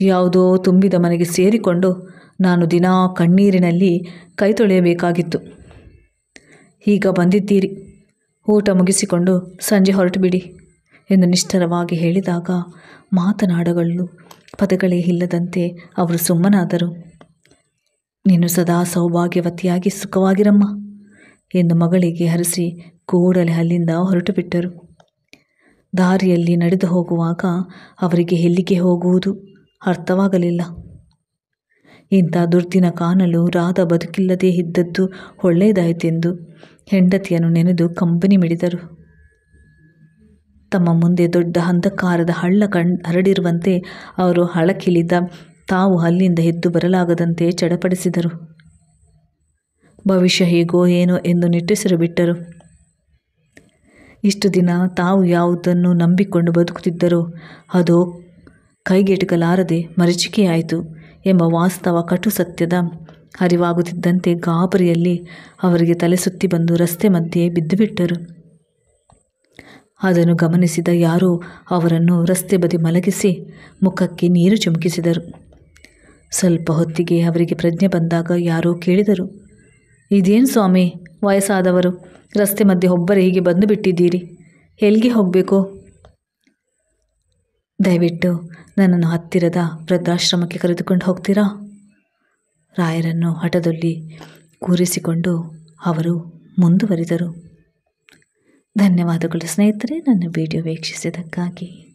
ಯಾವುದೋ ತುಂಬಿದ ಮನೆಗೆ ಸೇರಿಕೊಂಡು ನಾನು ದಿನಾ ಕಣ್ಣೀರಿನಲ್ಲಿ ಕೈ ತೊಳೆಯಬೇಕಾಗಿತ್ತು. ಈಗ ಬಂದಿದ್ದೀರಿ, ಊಟ ಮುಗಿಸಿಕೊಂಡು ಸಂಜೆ ಹೊರಟು ಬಿಡಿ ಎಂದು ನಿಷ್ಠುರವಾಗಿ ಹೇಳಿದಾಗ ಮಾತನಾಡಗಳು ಪದಗಳೇ ಇಲ್ಲದಂತೆ ಅವರು ಸುಮ್ಮನಾದರು. ನೀನು ಸದಾ ಸೌಭಾಗ್ಯವತಿಯಾಗಿ ಸುಖವಾಗಿರಮ್ಮ ಎಂದು ಮಗಳಿಗೆ ಹರಿಸಿ ಕೂಡಲೇ ಅಲ್ಲಿಂದ ಹೊರಟು ಬಿಟ್ಟರು. ದಾರಿಯಲ್ಲಿ ನಡೆದು ಹೋಗುವಾಗ ಅವರಿಗೆ ಎಲ್ಲಿಗೆ ಹೋಗುವುದು ಅರ್ಥವಾಗಲಿಲ್ಲ. ಇಂಥ ದುರ್ದಿನ ಕಾಣಲು ರಾಧ ಬದುಕಿಲ್ಲದೆ ಇದ್ದದ್ದು ಒಳ್ಳೆಯದಾಯಿತೆಂದು ಹೆಂಡತಿಯನ್ನು ನೆನೆದು ಕಂಬನಿ ಮಿಡಿದರು. ತಮ್ಮ ಮುಂದೆ ದೊಡ್ಡ ಅಂಧಕಾರದ ಹಳ್ಳ ಹರಡಿರುವಂತೆ ಅವರು ಹಳಕಿಳಿದ ತಾವು ಅಲ್ಲಿಂದ ಎದ್ದು ಬರಲಾಗದಂತೆ ಚಡಪಡಿಸಿದರು. ಭವಿಷ್ಯ ಹೇಗೋ ಏನೋ ಎಂದು ನಿಟ್ಟುಸಿರು ಬಿಟ್ಟರು. ಇಷ್ಟು ದಿನ ತಾವು ಯಾವುದನ್ನು ನಂಬಿಕೊಂಡು ಬದುಕುತ್ತಿದ್ದರೋ ಅದು ಕೈಗೆಟುಕಲಾರದೆ ಮರೀಚಿಕೆಯಾಯಿತು ಎಂಬ ವಾಸ್ತವ ಕಟು ಸತ್ಯದ ಅರಿವಾಗುತ್ತಿದ್ದಂತೆ ಗಾಬರಿಯಲ್ಲಿ ಅವರಿಗೆ ತಲೆ ಸುತ್ತಿ ಬಂದು ರಸ್ತೆ ಮಧ್ಯೆ ಬಿದ್ದುಬಿಟ್ಟರು. ಅದನ್ನು ಗಮನಿಸಿದ ಯಾರೋ ಅವರನ್ನು ರಸ್ತೆ ಬದಿ ಮಲಗಿಸಿ ಮುಖಕ್ಕೆ ನೀರು ಚಿಮುಕಿಸಿದರು. ಸ್ವಲ್ಪ ಹೊತ್ತಿಗೆ ಅವರಿಗೆ ಪ್ರಜ್ಞೆ ಬಂದಾಗ ಯಾರೋ ಕೇಳಿದರು, ಇದೇನು ಸ್ವಾಮಿ, ವಯಸ್ಸಾದವರು ರಸ್ತೆ ಮಧ್ಯೆ ಒಬ್ಬರೇ ಹೀಗೆ ಬಂದು ಬಿಟ್ಟಿದ್ದೀರಿ, ಎಲ್ಲಿಗೆ ಹೋಗಬೇಕು? ದಯವಿಟ್ಟು ನನ್ನನ್ನು ಹತ್ತಿರದ ವೃದ್ಧಾಶ್ರಮಕ್ಕೆ ಕರೆದುಕೊಂಡು ಹೋಗ್ತೀರಾ? ರಾಯರನ್ನು ಹಠದಲ್ಲಿ ಕೂರಿಸಿಕೊಂಡು ಅವರು ಮುಂದುವರಿದರು. ಧನ್ಯವಾದಗಳು ಸ್ನೇಹಿತರೆ, ನನ್ನ ವಿಡಿಯೋ ವೀಕ್ಷಿಸಿದ್ದಕ್ಕಾಗಿ.